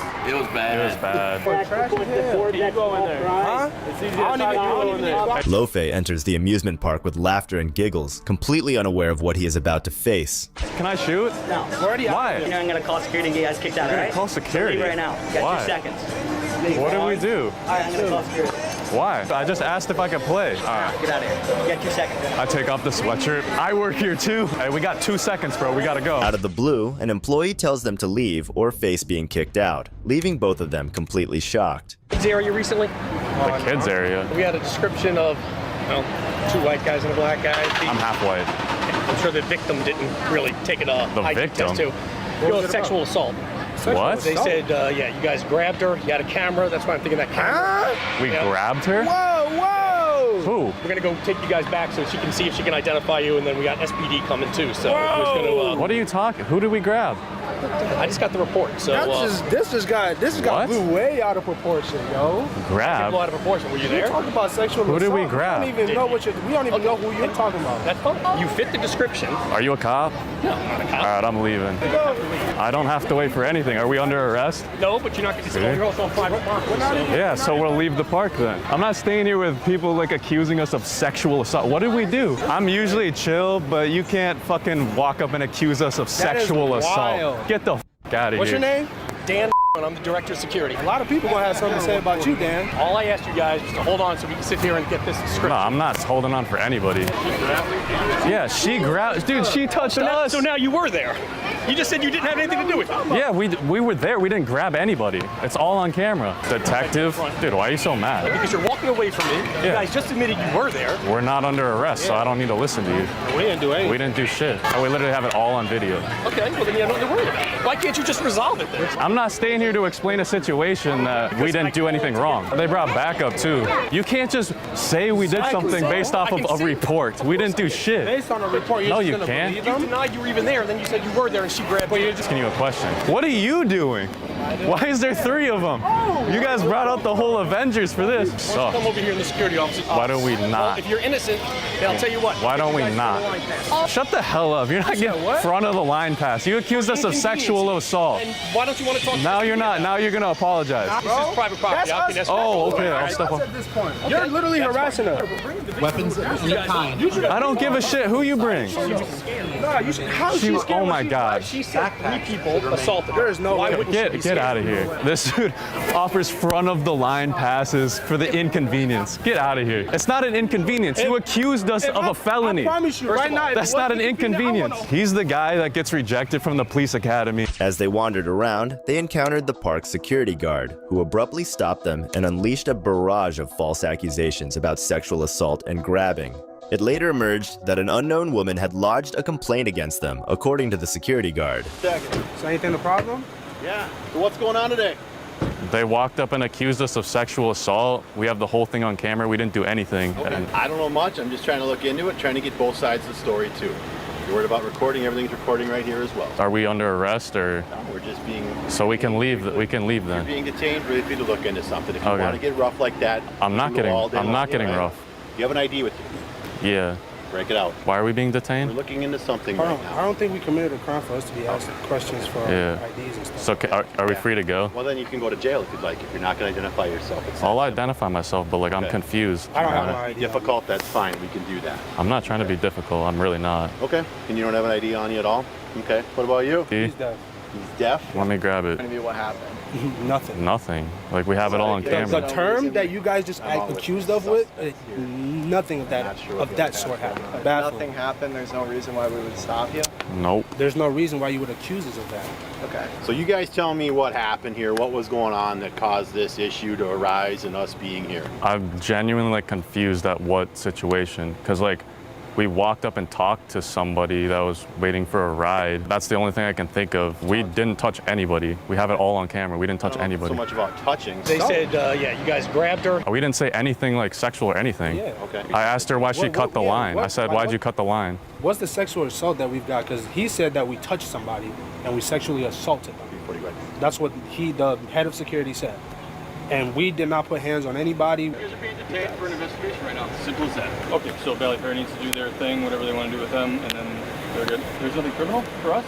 bad. It was bad. Can you go in there? Huh? It's easy to go in there. Lofe enters the amusement park with laughter and giggles, completely unaware of what he is about to face. Can I shoot? No. Why? You know I'm gonna call security and get you guys kicked out, alright? Call security? Leave right now. You got Why? 2 seconds. What did we do? Alright, I'm gonna call security. Why? I just asked if I could play. All right. Get out of here. You got 2 seconds. I take off the sweatshirt. I work here too. Hey, we got 2 seconds, bro. We gotta go. Out of the blue, an employee tells them to leave or face being kicked out, leaving both of them completely shocked. Kids area recently? The kids area? We had a description of, well, 2 white guys and a black guy. I'm half white. I'm sure the victim didn't really take it off. The victim? Test too. It was sexual assault. What? They said, yeah, you guys grabbed her. You had a camera. That's why I'm thinking that camera. We grabbed her? Whoa, whoa! Who? We're gonna go take you guys back so she can see if she can identify you, and then we got SPD coming too. So we're just gonna. What are you talking? Who did we grab? I just got the report. So This just got What? blew way out of proportion, yo. Grab? out of proportion. Were you You there? talk about sexual Who did we assault. grab? We don't even know what you're. We don't even know who you're talking about. That's fine. You fit the description. Are you a cop? No, I'm not a cop. All right, I'm leaving. I don't have to wait for anything. Are we under arrest? No, but you're not going to. You're also on private property. Yeah, so we'll leave the park then. I'm not staying here with people like accusing us of sexual assault. What did we do? I'm usually chill, but you can't fucking walk up and accuse us of sexual assault. wild. Get the out of What's here. your name? Dan, and I'm the director of security. A lot of people gonna have something to say about you, Dan. All I asked you guys was to hold on so we can sit here and get this description. No, I'm not holding on for anybody. Yeah, she grabbed. Dude, she touched us. So now you were there. You just said you didn't have anything to do with it. Yeah, we were there. We didn't grab anybody. It's all on camera. Detective, dude, why are you so mad? Because you're walking away from me. You guys just admitted you were there. We're not under arrest, so I don't need to listen to you. We didn't do anything. We didn't do shit. And we literally have it all on video. Okay, well then you have nothing to worry about. Why can't you just resolve it then? I'm not staying here to explain a situation that we didn't do anything wrong. They brought backup too. You can't just say we did something based off of a report. We didn't do shit. Based on a report, you're No, just you gonna can't. believe You them? denied you were even there, and then you said you were there and she grabbed you. Asking you a question. What are you doing? Why is there 3 of them? You guys brought out the whole Avengers for this. Come over here in the security office. Why don't we not? Well, if you're innocent, then I'll tell you what. Why don't we not? Shut the hell up. You're not getting front of the line pass. You accused us of sexual assault. And why don't you want to talk? Now you're not. Now you're going to apologize. This is private property. That's us. Oh, okay. I'll step up. At this point, you're literally harassing her. Weapons of any kind. I don't give a shit who you bring. No, you should. How is she scared? Oh my God. She said 3 people assaulted her. There is no Why way. wouldn't she be Get scared? out of here. This dude offers front of the line passes for the inconvenience. Get out of here. It's not an inconvenience. You accused us of a felony. I promise you right now. That's not an inconvenience. He's the guy that gets rejected from the police academy. As they wandered around, they encountered the park's security guard, who abruptly stopped them and unleashed a barrage of false accusations about sexual assault and grabbing. It later emerged that an unknown woman had lodged a complaint against them, according to the security guard. Is anything the problem? Yeah. So what's going on today? They walked up and accused us of sexual assault. We have the whole thing on camera. We didn't do anything. And I don't know much. I'm just trying to look into it, trying to get both sides of the story too. If you're worried about recording, everything's recording right here as well. are we under arrest or? No, we're just being. So we can leave. We can leave You're then. being detained briefly to look into something. If you Okay. want to get rough like that, I'm not you can go getting. all day I'm long, not getting right? rough. You have an ID with you. Yeah. Break it out. Why are we being We're detained? looking into something I right don't, now. I don't think we committed a crime for us to be asking questions for Yeah. IDs and stuff. So are we free to go? Well, then you can go to jail if you'd like. If you're not going to identify yourself, it's I'll identify myself, but like I'm Okay. confused. I don't have If my it's ID. difficult, that's fine. We can do that. I'm not trying to be difficult. I'm really not. Okay. And you don't have an ID on you at all? Okay. What about you? He's deaf. He's deaf? Let me grab it. What happened? Nothing. Nothing. Like we have it all on The camera. term that you guys just accused of with, nothing of that sort happened. Bathroom. Nothing happened. There's no reason why we would stop you. Nope. There's no reason why you would accuse us of that. Okay. So you guys tell me what happened here, what was going on that caused this issue to arise and us being here. I'm genuinely like confused at what situation, because like We walked up and talked to somebody that was waiting for a ride. That's the only thing I can think of. We didn't touch anybody. We have it all on camera. We didn't touch anybody. So much about touching. They said, yeah, you guys grabbed her. We didn't say anything like sexual or anything. Yeah. Okay. I asked her why she cut the line. I said, why'd you cut the line? What's the sexual assault that we've got? Because he said that we touched somebody and we sexually assaulted them. That's what the head of security said. And we did not put hands on anybody. You guys are being detained for an investigation right now. Simple as that. Okay, so Valley Fair needs to do their thing, whatever they want to do with them, and then they're good. There's nothing criminal for us,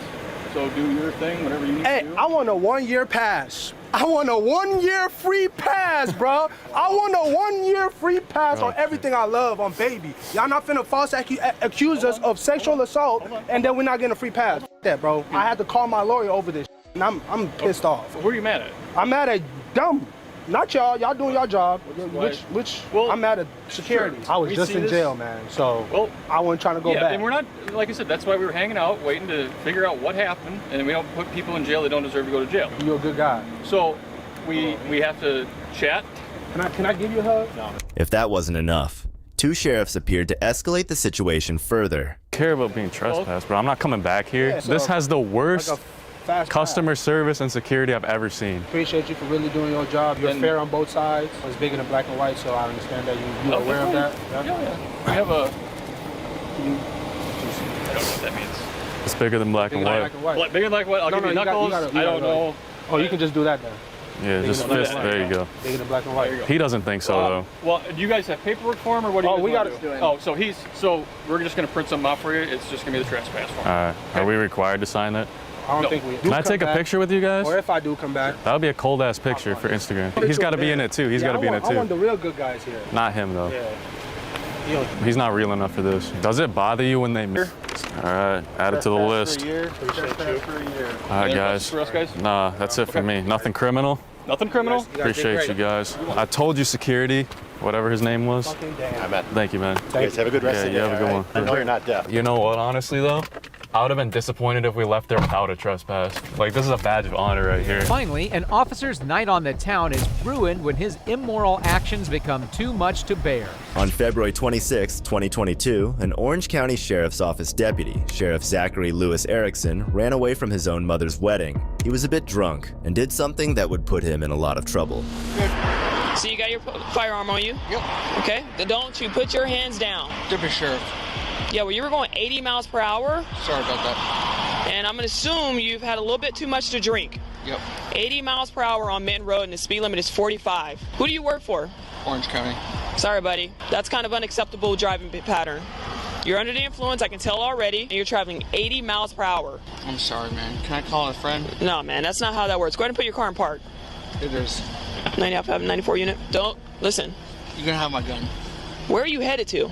so do your thing, whatever you need to do. I want a 1-year pass. I want a 1-year free pass, bro. I want a 1-year free pass on everything I love, on baby. Y'all not finna false accuse us of sexual assault, and then we're not getting a free pass. That, bro. I had to call my lawyer over this, and I'm pissed off. Who are you mad at? I'm mad at them. Not y'all. Y'all doing your job. I'm mad at security. Sure. I was just in jail, man. So I wasn't trying to go back. And we're not, like I said, that's why we were hanging out, waiting to figure out what happened, and we don't put people in jail that don't deserve to go to jail. You're a good guy. So we have to chat. Can I give you a hug? No. If that wasn't enough, 2 sheriffs appeared to escalate the situation further. I care about being trespassed, bro. I'm not coming back here. Yeah, so this has the worst fast customer service and security I've ever seen. Appreciate you for really doing your job. You're fair on both sides. It's bigger than black and white, so I understand that you're aware of that. Yeah. We have a. I don't know what that means. It's bigger than black and white. Bigger than black and white. I'll give you knuckles. I don't know. Oh, you can just do that then. Yeah, just fist. There you go. Bigger than black and white. He doesn't think so, though. Well, do you guys have paperwork for him, or what do you guys we want got to do? it. Oh, so we're just gonna print something out for you. It's just gonna be the trespass form. Are we required to sign it? I don't think we do. Can I take a picture with you guys? Or if I do come back. That would be a cold ass picture for Instagram. He's got to be in it too. He's got to be in it I want too. the real good guys here. Not him though. Yeah. He's not real enough for this. Does it bother you when they? All right, add it to the list. For a year. For a year. All right, guys. For us guys? Nah, that's it for me. Nothing criminal. Nothing criminal. Appreciate you guys. I told you, security, whatever his name was. Thank you, man. You guys have a good rest of the day. You have a good one. I know you're not deaf. You know what? Honestly, though, I would have been disappointed if we left there without a trespass. Like, this is a badge of honor right here. Finally, an officer's night on the town is ruined when his immoral actions become too much to bear. On February 26, 2022, an Orange County Sheriff's Office deputy, Sheriff Zachary Lewis Erickson, ran away from his own mother's wedding. He was a bit drunk and did something that would put him in a lot of trouble. So you got your firearm on you? Yep. Okay, then don't you put your hands down. Deputy Sheriff. Yeah, well, you were going 80 miles per hour. Sorry about that. And I'm going to assume you've had a little bit too much to drink. Yep. 80 miles per hour on Minton Road and the speed limit is 45. Who do you work for? Orange County. Sorry, buddy. That's kind of unacceptable driving pattern. You're under the influence, I can tell already, and you're traveling 80 miles per hour. I'm sorry, man. Can I call a friend? No, man, that's not how that works. Go ahead and put your car in park. It is. 94 unit. Don't, listen. You're going to have my gun. Where are you headed to?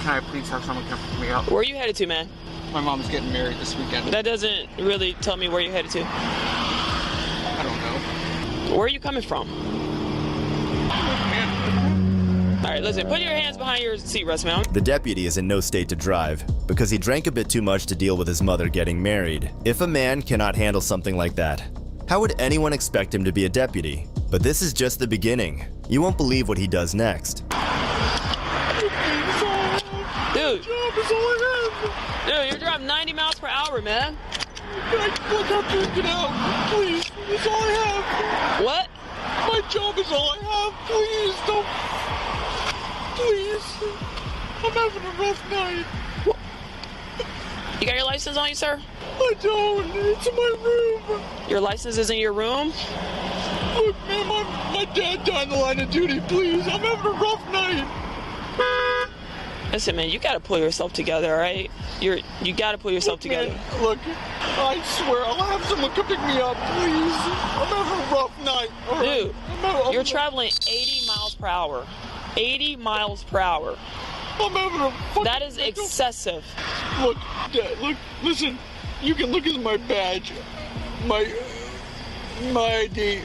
Can I please have someone come pick me up? Where are you headed to, man? My mom's getting married this weekend. That doesn't really tell me where you're headed to. I don't know. Where are you coming from? All right, listen, put your hands behind your seat rest, man. The deputy is in no state to drive because he drank a bit too much to deal with his mother getting married. If a man cannot handle something like that, how would anyone expect him to be a deputy? But this is just the beginning. You won't believe what he does next. Dude, you're driving 90 miles per hour, man. Look, I'm drinking out. Please, that's all I have. What? My job is all I have. Please, don't. Please. I'm having a rough night. You got your license on you, sir? I don't. It's in my room. Your license is in your room? Look, man, my dad died in the line of duty. Please, I'm having a rough night. Listen, man, you gotta pull yourself together, all right? You gotta pull yourself together. Man, look, I swear I'll have someone come pick me up, please. I'm having a rough night. Dude, you're traveling 80 miles per hour. 80 miles per hour. I'm having a fucking... That is excessive. Look, Dad, look, listen. You can look at my badge. My ID.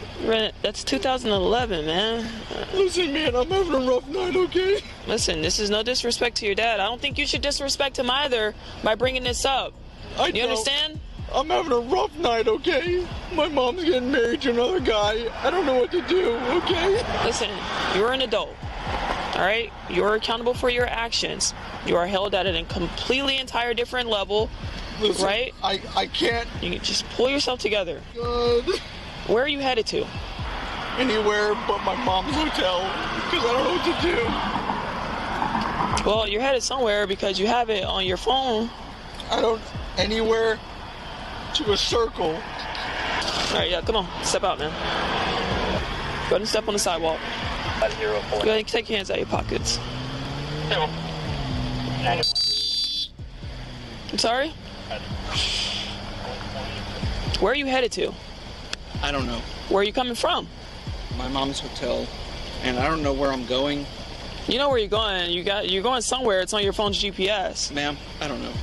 That's 2011, man. Listen, man, I'm having a rough night, okay? Listen, this is no disrespect to your dad. I don't think you should disrespect him either by bringing this up. You understand? I'm having a rough night, okay? My mom's getting married to another guy. I don't know what to do, okay? Listen, you're an adult. All right, you're accountable for your actions. You are held at a completely entire different level. Listen, right? I can't. You can just pull yourself together. God. Where are you headed to? Anywhere but my mom's hotel, because I don't know what to do. Well, you're headed somewhere because you have it on your phone. Anywhere to a circle. All right, yeah, come on, step out, man. Go ahead and step on the sidewalk. Go ahead and take your hands out of your pockets. I'm sorry? Where are you headed to? I don't know. Where are you coming from? My mom's hotel, and I don't know where I'm going. You know where you're going. You're going somewhere. It's on your phone's GPS. Ma'am, I don't know.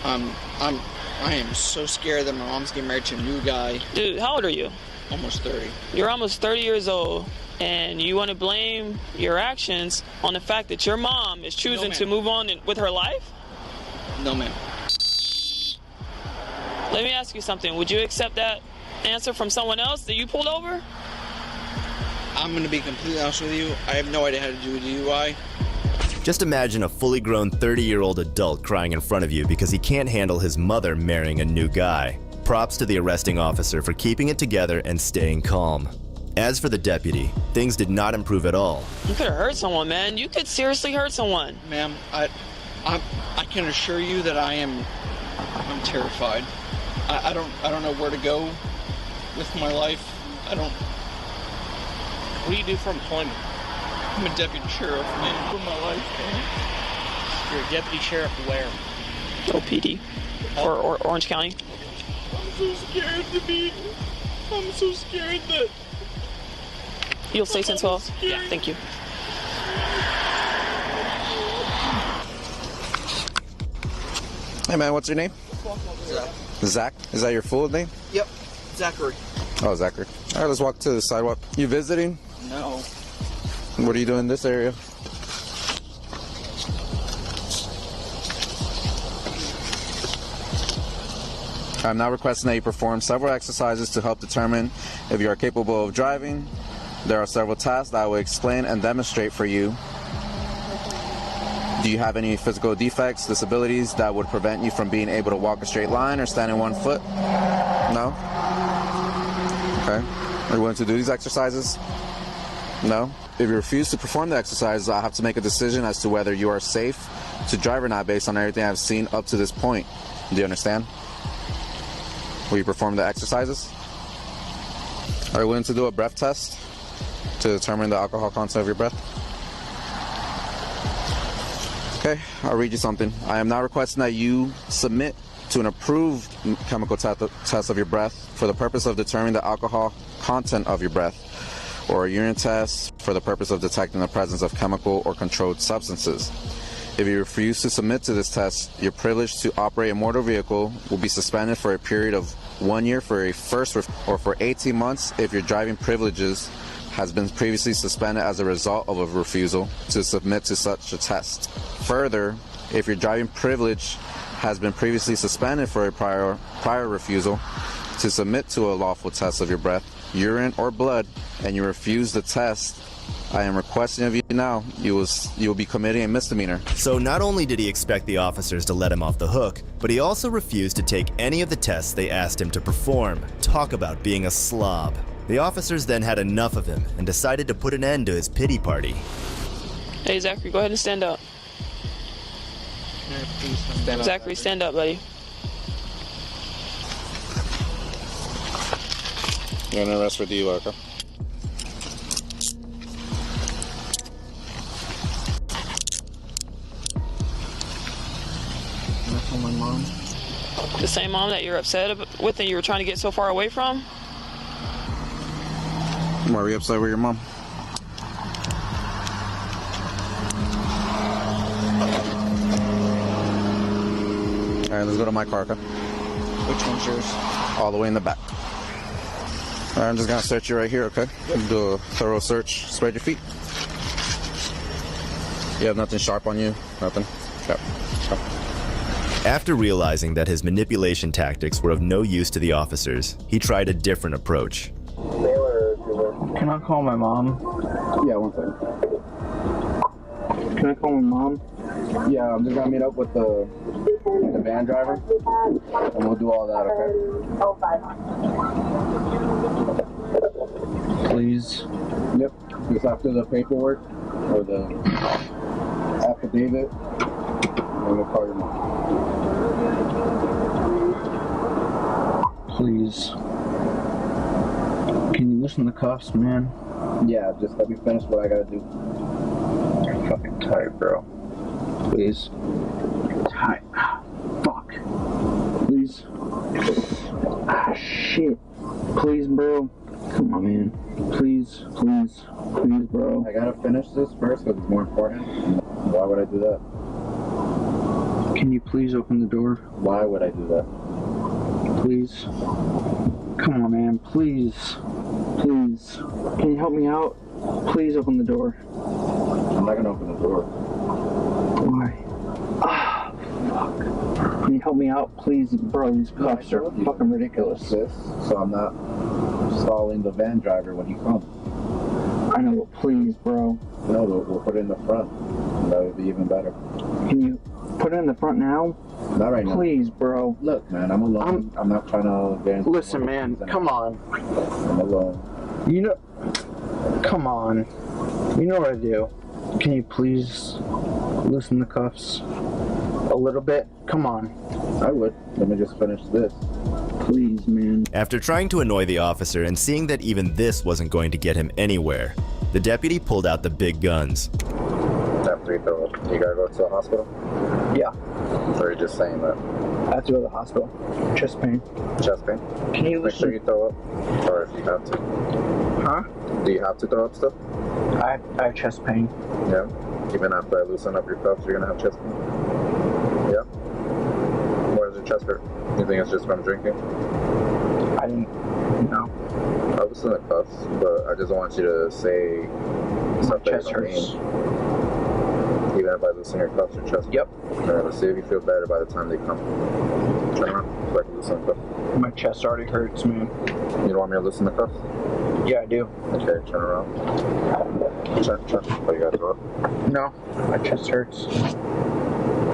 I am so scared that my mom's getting married to a new guy. Dude, how old are you? Almost 30. You're almost 30 years old, and you want to blame your actions on the fact that your mom is choosing to move on with her life? No, ma'am. Let me ask you something. Would you accept that answer from someone else that you pulled over? I'm going to be completely honest with you. I have no idea how to do a DUI. Just imagine a fully grown 30-year-old adult crying in front of you because he can't handle his mother marrying a new guy. Props to the arresting officer for keeping it together and staying calm. As for the deputy, things did not improve at all. You could have hurt someone, man. You could seriously hurt someone. Ma'am, I can assure you that I'm terrified. I don't know where to go with my life. What do you do for employment? I'm a deputy sheriff, man, for my life, man. You're a deputy sheriff where? OPD. Or Orange County. I'm so scared to be. I'm so scared that. You'll stay since 12? Yeah, thank you. Hey man, what's your name? Zach. Zach? Is that your full name? Yep, Zachary. Oh, Zachary. All right, let's walk to the sidewalk. You visiting? No. What are you doing in this area? I'm now requesting that you perform several exercises to help determine if you are capable of driving. There are several tasks that I will explain and demonstrate for you. Do you have any physical defects, disabilities that would prevent you from being able to walk a straight line or stand in one foot? No? Okay. Are you willing to do these exercises? No? If you refuse to perform the exercises, I'll have to make a decision as to whether you are safe to drive or not based on everything I've seen up to this point. Do you understand? Will you perform the exercises? Are you willing to do a breath test to determine the alcohol content of your breath? Okay, I'll read you something. I am now requesting that you submit to an approved chemical test of your breath for the purpose of determining the alcohol content of your breath, or a urine test for the purpose of detecting the presence of chemical or controlled substances. If you refuse to submit to this test, your privilege to operate a motor vehicle will be suspended for a period of 1 year for a first or for 18 months if your driving privileges has been previously suspended as a result of a refusal to submit to such a test. Further, if your driving privilege has been previously suspended for a prior refusal to submit to a lawful test of your breath, urine, or blood, and you refuse the test, I am requesting of you now, you will be committing a misdemeanor. So not only did he expect the officers to let him off the hook, but he also refused to take any of the tests they asked him to perform. Talk about being a slob. The officers then had enough of him and decided to put an end to his pity party. Hey, Zachary, go ahead and stand up. Zachary, stand up, buddy. You're under arrest for DUI, okay? My mom. The same mom that you're upset with and you were trying to get so far away from? Why are you upset with your mom? All right, let's go to my car, okay? Which one's yours? All the way in the back. All right, I'm just gonna search you right here, okay? Do a thorough search. Spread your feet. You have nothing sharp on you? Nothing? Sharp. After realizing that his manipulation tactics were of no use to the officers, he tried a different approach. Can I call my mom? Yeah, one second. Can I call my mom? Yeah, I'm just gonna meet up with the van driver, and we'll do all that, okay? Please. Yep. Just after the paperwork or the affidavit, I'm gonna call your mom. Please. Can you loosen the cuffs, man? Yeah, just let me finish what I gotta do. I'm fucking tired, bro. Please. Tight. Fuck. Please. Ah, shit. Please, bro. Come on, man. Please, please, please, bro. I gotta finish this first because it's more important. Why would I do that? Can you please open the door? Why would I do that? Please. Come on, man. Please. Please. Can you help me out? Please open the door. I'm not gonna open the door. Why? Ah, fuck. Can you help me out, please? Bro, these cuffs are fucking ridiculous. So I'm not stalling the van driver when he comes. I know, but please, bro. No, we'll put it in the front. That would be even better. Can you put it in the front now? Not right now. Please, bro. Look, man, I'm alone. I'm not trying to... Listen, man, come on. I'm alone. You know... Come on. You know what I do. Can you please loosen the cuffs a little bit? Come on. I would. Let me just finish this. Please, man. After trying to annoy the officer and seeing that even this wasn't going to get him anywhere, the deputy pulled out the big guns. After you throw it, you gotta go to the hospital? Yeah. So you're just saying that? I have to go to the hospital. Chest pain. Chest pain? Can you make sure you throw up? Or if you have to. Huh? Do you have to throw up still? I have chest pain. Yeah? Even after I loosen up your cuffs, you're gonna have chest pain? Yeah? Why does your chest hurt? You think it's just from drinking? I didn't know. I loosen the cuffs, but I just want you to say something. My chest hurts. Even if I loosen your cuffs, your chest. Yep. Alright, let's see if you feel better by the time they come. Turn around so I can loosen the cuffs. My chest already hurts, man. You don't want me to loosen the cuffs? Yeah, I do. Okay, turn around. Turn. Oh, you gotta go up? No, my chest hurts.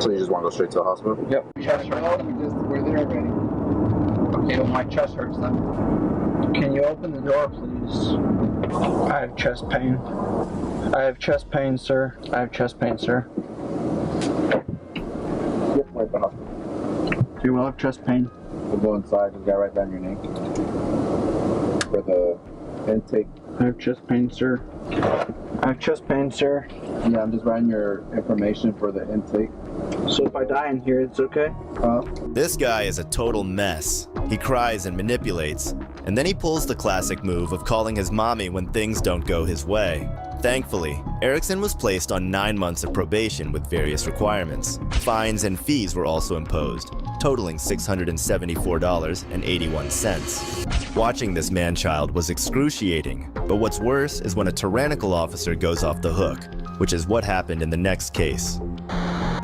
So you just want to go straight to the hospital? Yep. Chest hurts. We're there already. Okay, well, my chest hurts then. Can you open the door, please? I have chest pain. I have chest pain, sir. I have chest pain, sir. Yep, right the hospital. Do you have chest pain? We'll go inside. Just got right down your name. For the intake. I have chest pain, sir. I have chest pain, sir. Yeah, I'm just writing your information for the intake. So if I die in here, it's okay? This guy is a total mess. He cries and manipulates, and then he pulls the classic move of calling his mommy when things don't go his way. Thankfully, Erickson was placed on 9 months of probation with various requirements. Fines and fees were also imposed, totaling $674.81. Watching this man-child was excruciating, but what's worse is when a tyrannical officer goes off the hook, which is what happened in the next case.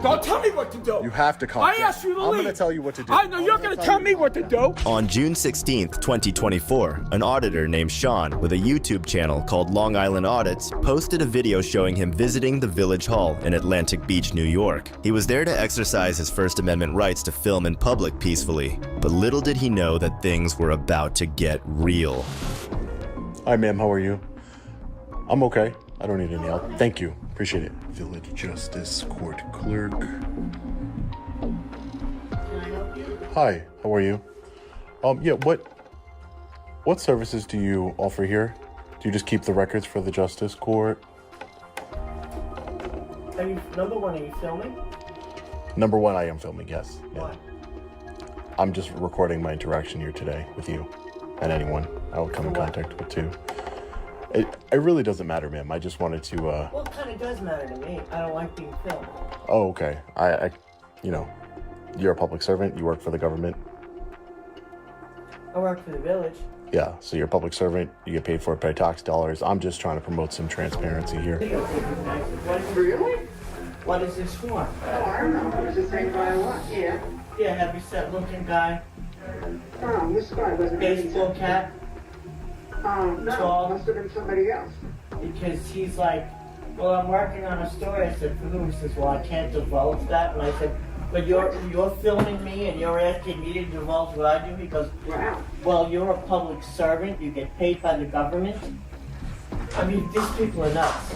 Don't tell me what to do. You have to calm down. I asked you to leave. I'm gonna tell you what to do. I know you're gonna tell me what to do. On June 16th, 2024, an auditor named Sean with a YouTube channel called Long Island Audits posted a video showing him visiting the Village Hall in Atlantic Beach, New York. He was there to exercise his First Amendment rights to film in public peacefully, but little did he know that things were about to get real. Hi, ma'am. How are you? I'm okay. I don't need any help. Thank you. Appreciate it. Village Justice Court Clerk. Hi, how are you? Yeah, what services do you offer here? Do you just keep the records for the Justice Court? Number one, are you filming? Number one, I am filming, yes. Yeah. Why? I'm just recording my interaction here today with you and anyone I will come in contact with too. It really doesn't matter, ma'am. I just wanted to, Well, it kind of does matter to me. I don't like being filmed. Oh, okay. I you know, you're a public servant. You work for the government. I work for the village. Yeah, so you're a public servant. You get paid for it by tax dollars. I'm just trying to promote some transparency here. Really? What is this for? Oh, I don't know. Is it paid by what? Yeah. Yeah, heavy set looking guy. Oh, this guy wasn't baseball cap. No, Tall. must have been somebody else. Because he's like Well, I'm working on a story. I said, he says, well, I can't divulge that. And I said, but you're filming me and you're asking me to divulge what I do because, well, you're a public servant. You get paid by the government. I mean, these people are nuts.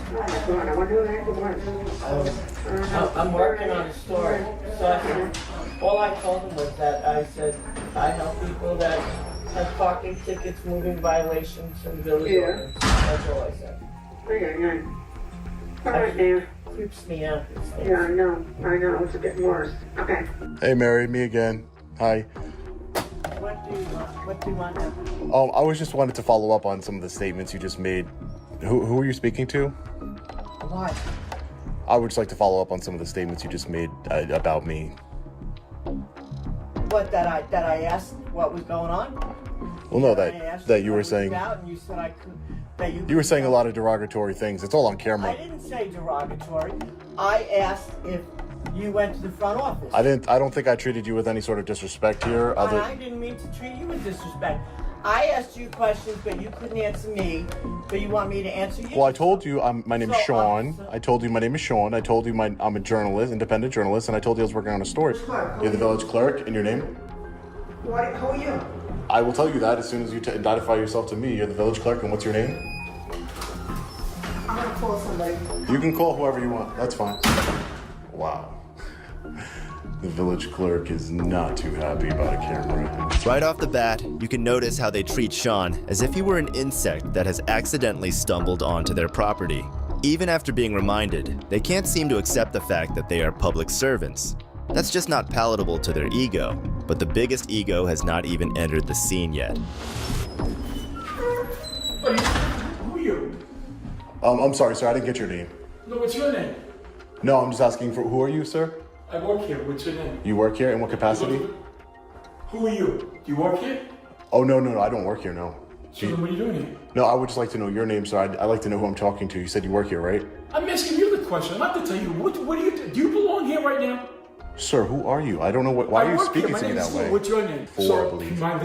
I'm working on a story. So I said, all I told them was that I said, I help people that have parking tickets, moving violations, and village ordinance. That's all I said. Okay. All right, Dan. Creeps me out. Yeah, I know. It's getting worse. Okay. Hey, Mary, me again. Hi. What do you want now? I was just wanted to follow up on some of the statements you just made. Who are you speaking to? What? I would just like to follow up on some of the statements you just made about me. What, that I asked what was going on? Well, no, that you were saying. And you said I could. You were saying a lot of derogatory things. It's all on camera. I didn't say derogatory. I asked if you went to the front office. I don't think I treated you with any sort of disrespect here. I didn't mean to treat you with disrespect. I asked you questions, but you couldn't answer me. But you want me to answer you? Well, I told you my name is Sean. I told you my name is Sean. I told you I'm a journalist, independent journalist, and I told you I was working on a story. You're the village clerk, and your name? Who are you? I will tell you that as soon as you identify yourself to me. You're the village clerk, and what's your name? I'm gonna call somebody. You can call whoever you want. That's fine. Wow. The village clerk is not too happy about a camera. Right off the bat, you can notice how they treat Sean as if he were an insect that has accidentally stumbled onto their property. Even after being reminded, they can't seem to accept the fact that they are public servants. That's just not palatable to their ego, but the biggest ego has not even entered the scene yet. Who are you? I'm sorry, sir. I didn't get your name. No, what's your name? No, I'm just asking for who are you, sir? I work here. What's your name? You work here? In what capacity? Who are you? Do you work here? Oh, no, I don't work here, no. So then what are you doing here? No, I would just like to know your name, sir. I'd like to know who I'm talking to. You said you work here, right? I'm asking you the question. I have to tell you, what do you do? Do you belong here right now? Sir, who are you? I don't know why are you speaking to me that way? What's your name? So, do you mind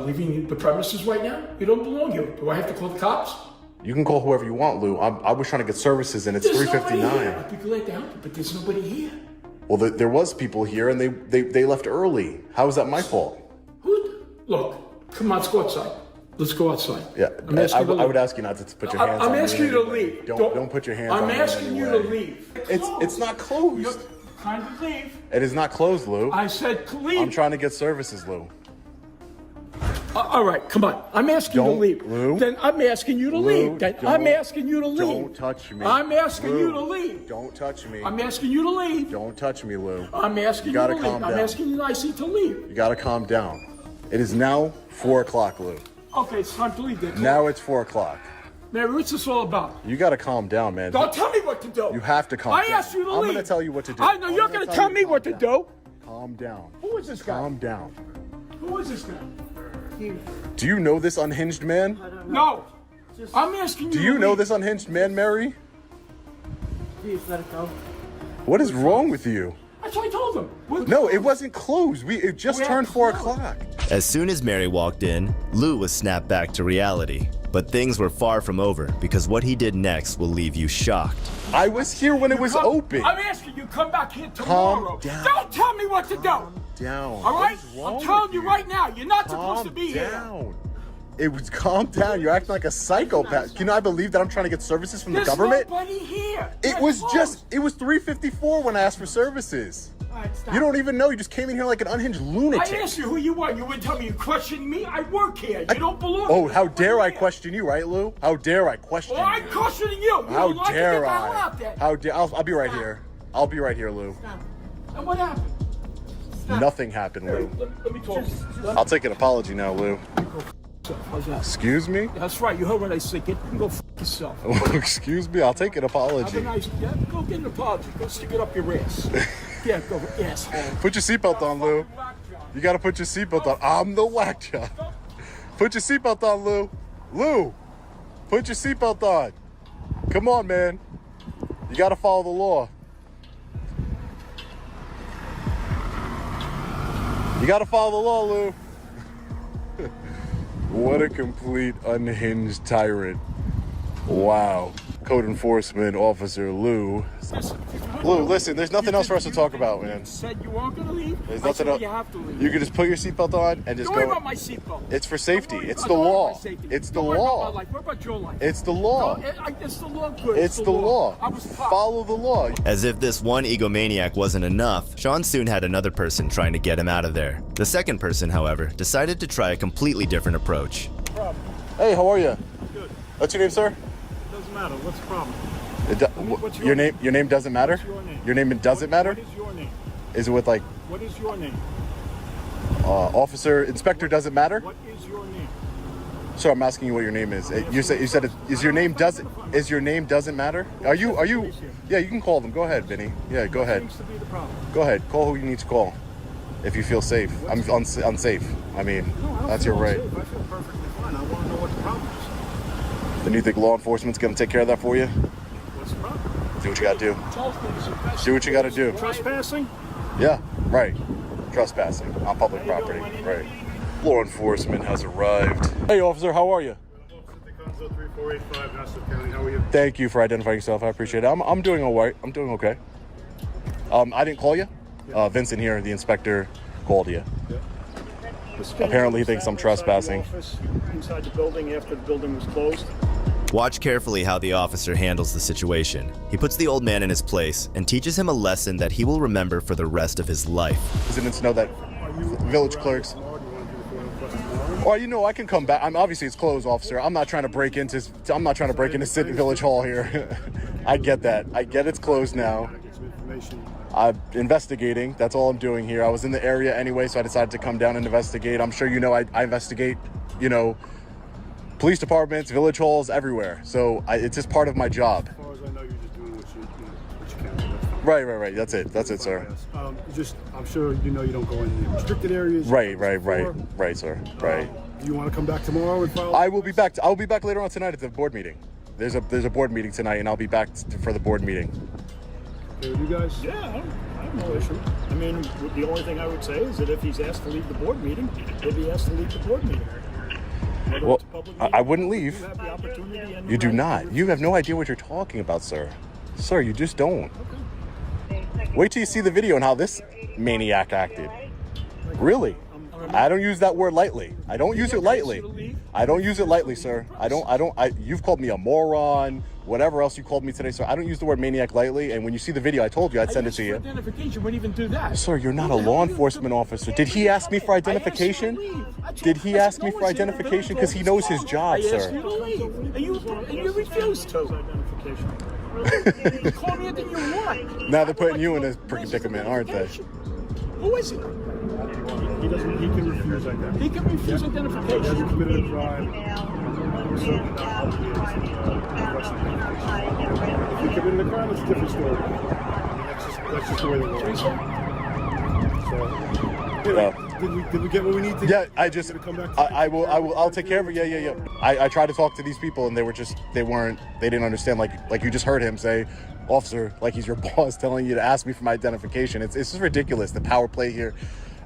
leaving the premises right now? You don't belong here. Do I have to call the cops? You can call whoever you want, Lou. I was trying to get services, and it's $3.59. I'd be glad to help you, but there's nobody here. Well, there was people here, and they left early. How is that my fault? Look, come on, let's go outside. Let's go outside. Yeah, I would ask you not to put your hands on me. I'm asking you to leave. Don't put your hands on me. I'm asking you to leave. It's not closed. You're trying to leave. It is not closed, Lou. I said leave. I'm trying to get services, Lou. All right, come on. I'm asking you to leave. Lou. Then I'm asking you to leave. Then I'm asking you to leave. Don't touch me. I'm asking you to leave. Don't touch me. I'm asking you to leave. Don't touch me, Lou. I'm asking you to leave. Calm down. I'm asking you nicely to leave. You gotta calm down. It is now 4 o'clock, Lou. Okay, it's time to leave then. Now it's 4 o'clock. Mary, what's this all about? You gotta calm down, man. Don't tell me what to do. You have to calm down. I asked you to leave. I'm gonna tell you what to do. I know you're gonna tell me what to do. Calm down. Who is this guy? Calm down. Who is this guy? Do you know this unhinged man? No. I'm asking you. Do you know this unhinged man, Mary? Please let it go. What is wrong with you? That's what I told him. No, it wasn't closed. It just turned 4 o'clock. As soon as Mary walked in, Lou was snapped back to reality. But things were far from over, because what he did next will leave you shocked. I was here when it was open. I'm asking you, come back here tomorrow. Calm down. Don't tell me what to do. Down. All right? I'm telling you right now, you're not supposed to be here. It was calm down. You're acting like a psychopath. Can I believe that I'm trying to get services from the government? There's nobody here. It was 3:54 when I asked for services. All right, stop. You don't even know. You just came in here like an unhinged lunatic. I asked you who you are. You wouldn't tell me. You questioned me. I work here. You don't belong. Oh, how dare I question you, right, Lou? How dare I question you? Well, I'm questioning you. How dare I? How dare? I'll be right here. I'll be right here, Lou. Stop. And what happened? Nothing happened, Lou. Let me talk. I'll take an apology now, Lou. How's that? Excuse me? That's right. You heard what I said. You can go f yourself. Excuse me? I'll take an apology. Have a nice day. Go get an apology. Go stick it up your ass. Yeah, go, asshole. Put your seatbelt on, Lou. You gotta put your seatbelt on. I'm the whack job. Put your seatbelt on, Lou. Lou, put your seatbelt on. Come on, man. You gotta follow the law. You gotta follow the law, Lou. What a complete unhinged tyrant. Wow. Code Enforcement Officer Lou. Lou, listen, there's nothing else for us to talk about, man. You said you weren't going to leave. There's I nothing said, else. you have to leave. You can just put your seatbelt on and just Don't go. worry about my seatbelt. It's for safety. It's the Don't worry about law. my safety. It's the Don't worry about law. my life. What about your life? It's the law. No, it's the law. Good. It's the law. I was popped. Follow the law. As if this one egomaniac wasn't enough, Sean soon had another person trying to get him out of there. The second person, however, decided to try a completely different approach. Hey, how are you? Good. What's your name, sir? Doesn't matter. What's the problem? What's your name? Your name doesn't matter? What's your name? Your name doesn't matter? What is your name? Is it with like What is your name? officer, inspector doesn't matter? What is your name? Sir, I'm asking you what your name is. You said is your name doesn't matter? Are you Yeah, you can call them. Go ahead, Vinny. Yeah, go ahead. Seems to be the problem. Go ahead. Call who you need to call. If you feel safe. I'm unsafe. I mean, No, I don't that's feel your right. unsafe. I feel perfectly fine. I want to know what the problem is. Then you think law enforcement's gonna take care of that for you? What's the problem? Do what you gotta do. Trespassing. Do what you gotta do. Trespassing? Yeah, right. Trespassing on public property. Right. Law enforcement has arrived. Hey, officer, how are you? Thank you for identifying yourself. I appreciate it. I'm doing all right. I'm doing okay. I didn't call you. Vincent here, the inspector, called you. Apparently he thinks I'm trespassing. Inside the building after the building was closed. Watch carefully how the officer handles the situation. He puts the old man in his place and teaches him a lesson that he will remember for the rest of his life. Residents know that village clerks. Oh, you know, I can come back. Obviously it's closed, officer. I'm not trying to break into City Village Hall here. I get that. I get it's closed now. I'm investigating. That's all I'm doing here. I was in the area anyway, so I decided to come down and investigate. I'm sure you know I investigate, police departments, village halls, everywhere. So it's just part of my job. As far as I know, you're just doing what you can. Right. That's it, sir. I'm sure you know you don't go in the restricted areas. Right, sir. Right. Do you want to come back tomorrow and file? I will be back. I'll be back later on tonight at the board meeting. There's a board meeting tonight, and I'll be back for the board meeting. Okay, you guys? Yeah, I have no issue. I mean, the only thing I would say is that if he's asked to leave the board meeting, he'll be asked to leave the board meeting. Well, I wouldn't leave. You do not. You have no idea what you're talking about, sir. Sir, you just don't. Wait till you see the video and how this maniac acted. Really? I don't use that word lightly. I don't use it lightly. I don't use it lightly, sir. You've called me a moron, whatever else you called me today, sir. I don't use the word maniac lightly, and when you see the video, I told you I'd send it to you. Identification wouldn't even do that. Sir, you're not a law enforcement officer. Did he ask me for identification? Did he ask me for identification? Because he knows his job, I asked sir. you to leave, and you refused to. You called me anything you want. Now they're putting you in a predicament, aren't they? Who is it? He can refuse identification. He can refuse identification. He hasn't committed a crime. If he committed a crime, it's a different story. That's just the way the law is. So, did we get what we need to get? Yeah, I'll take care of it. Yeah. I tried to talk to these people and they didn't understand, like you just heard him say, officer, like he's your boss telling you to ask me for my identification. It's just ridiculous, the power play here.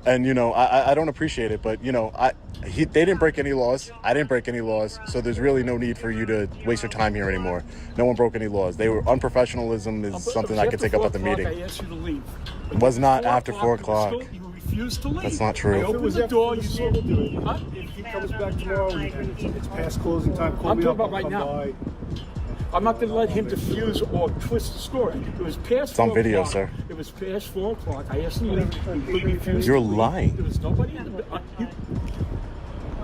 And I don't appreciate it, but they didn't break any laws. I didn't break any laws, so there's really no need for you to waste your time here anymore. No one broke any laws. Unprofessionalism is something I could take up at the meeting. I asked you to leave. It was not after 4 o'clock. You refused to leave. That's not true. I opened the door. You saw me do it. If he comes back tomorrow and it's past closing time, call me up. I'm talking about right now. I'm not going to let him diffuse or twist the story. It was past 4 o'clock. It's on video, sir. It was past 4 o'clock. I asked him to leave. He completely refused. You're lying. There was nobody in the...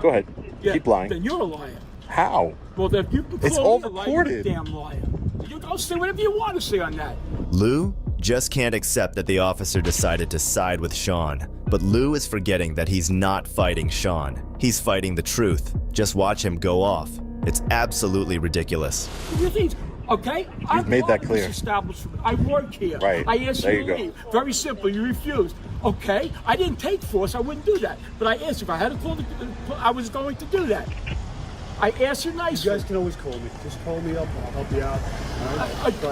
Go ahead. Yeah, keep lying. Then you're a liar. How? Well, then you it's all recorded. You're a damn liar. You go say whatever you want to say on that. Lou just can't accept that the officer decided to side with Sean. But Lou is forgetting that he's not fighting Sean. He's fighting the truth. Just watch him go off. It's absolutely ridiculous. Okay? You've made that clear. I work here. Right. I asked there you to leave. Very simple. You refused. Okay? I didn't take force. I wouldn't do that. But I asked if I had to call I was going to do that. I asked you nicely. You guys can always call me. Just call me up and I'll help you out. All right?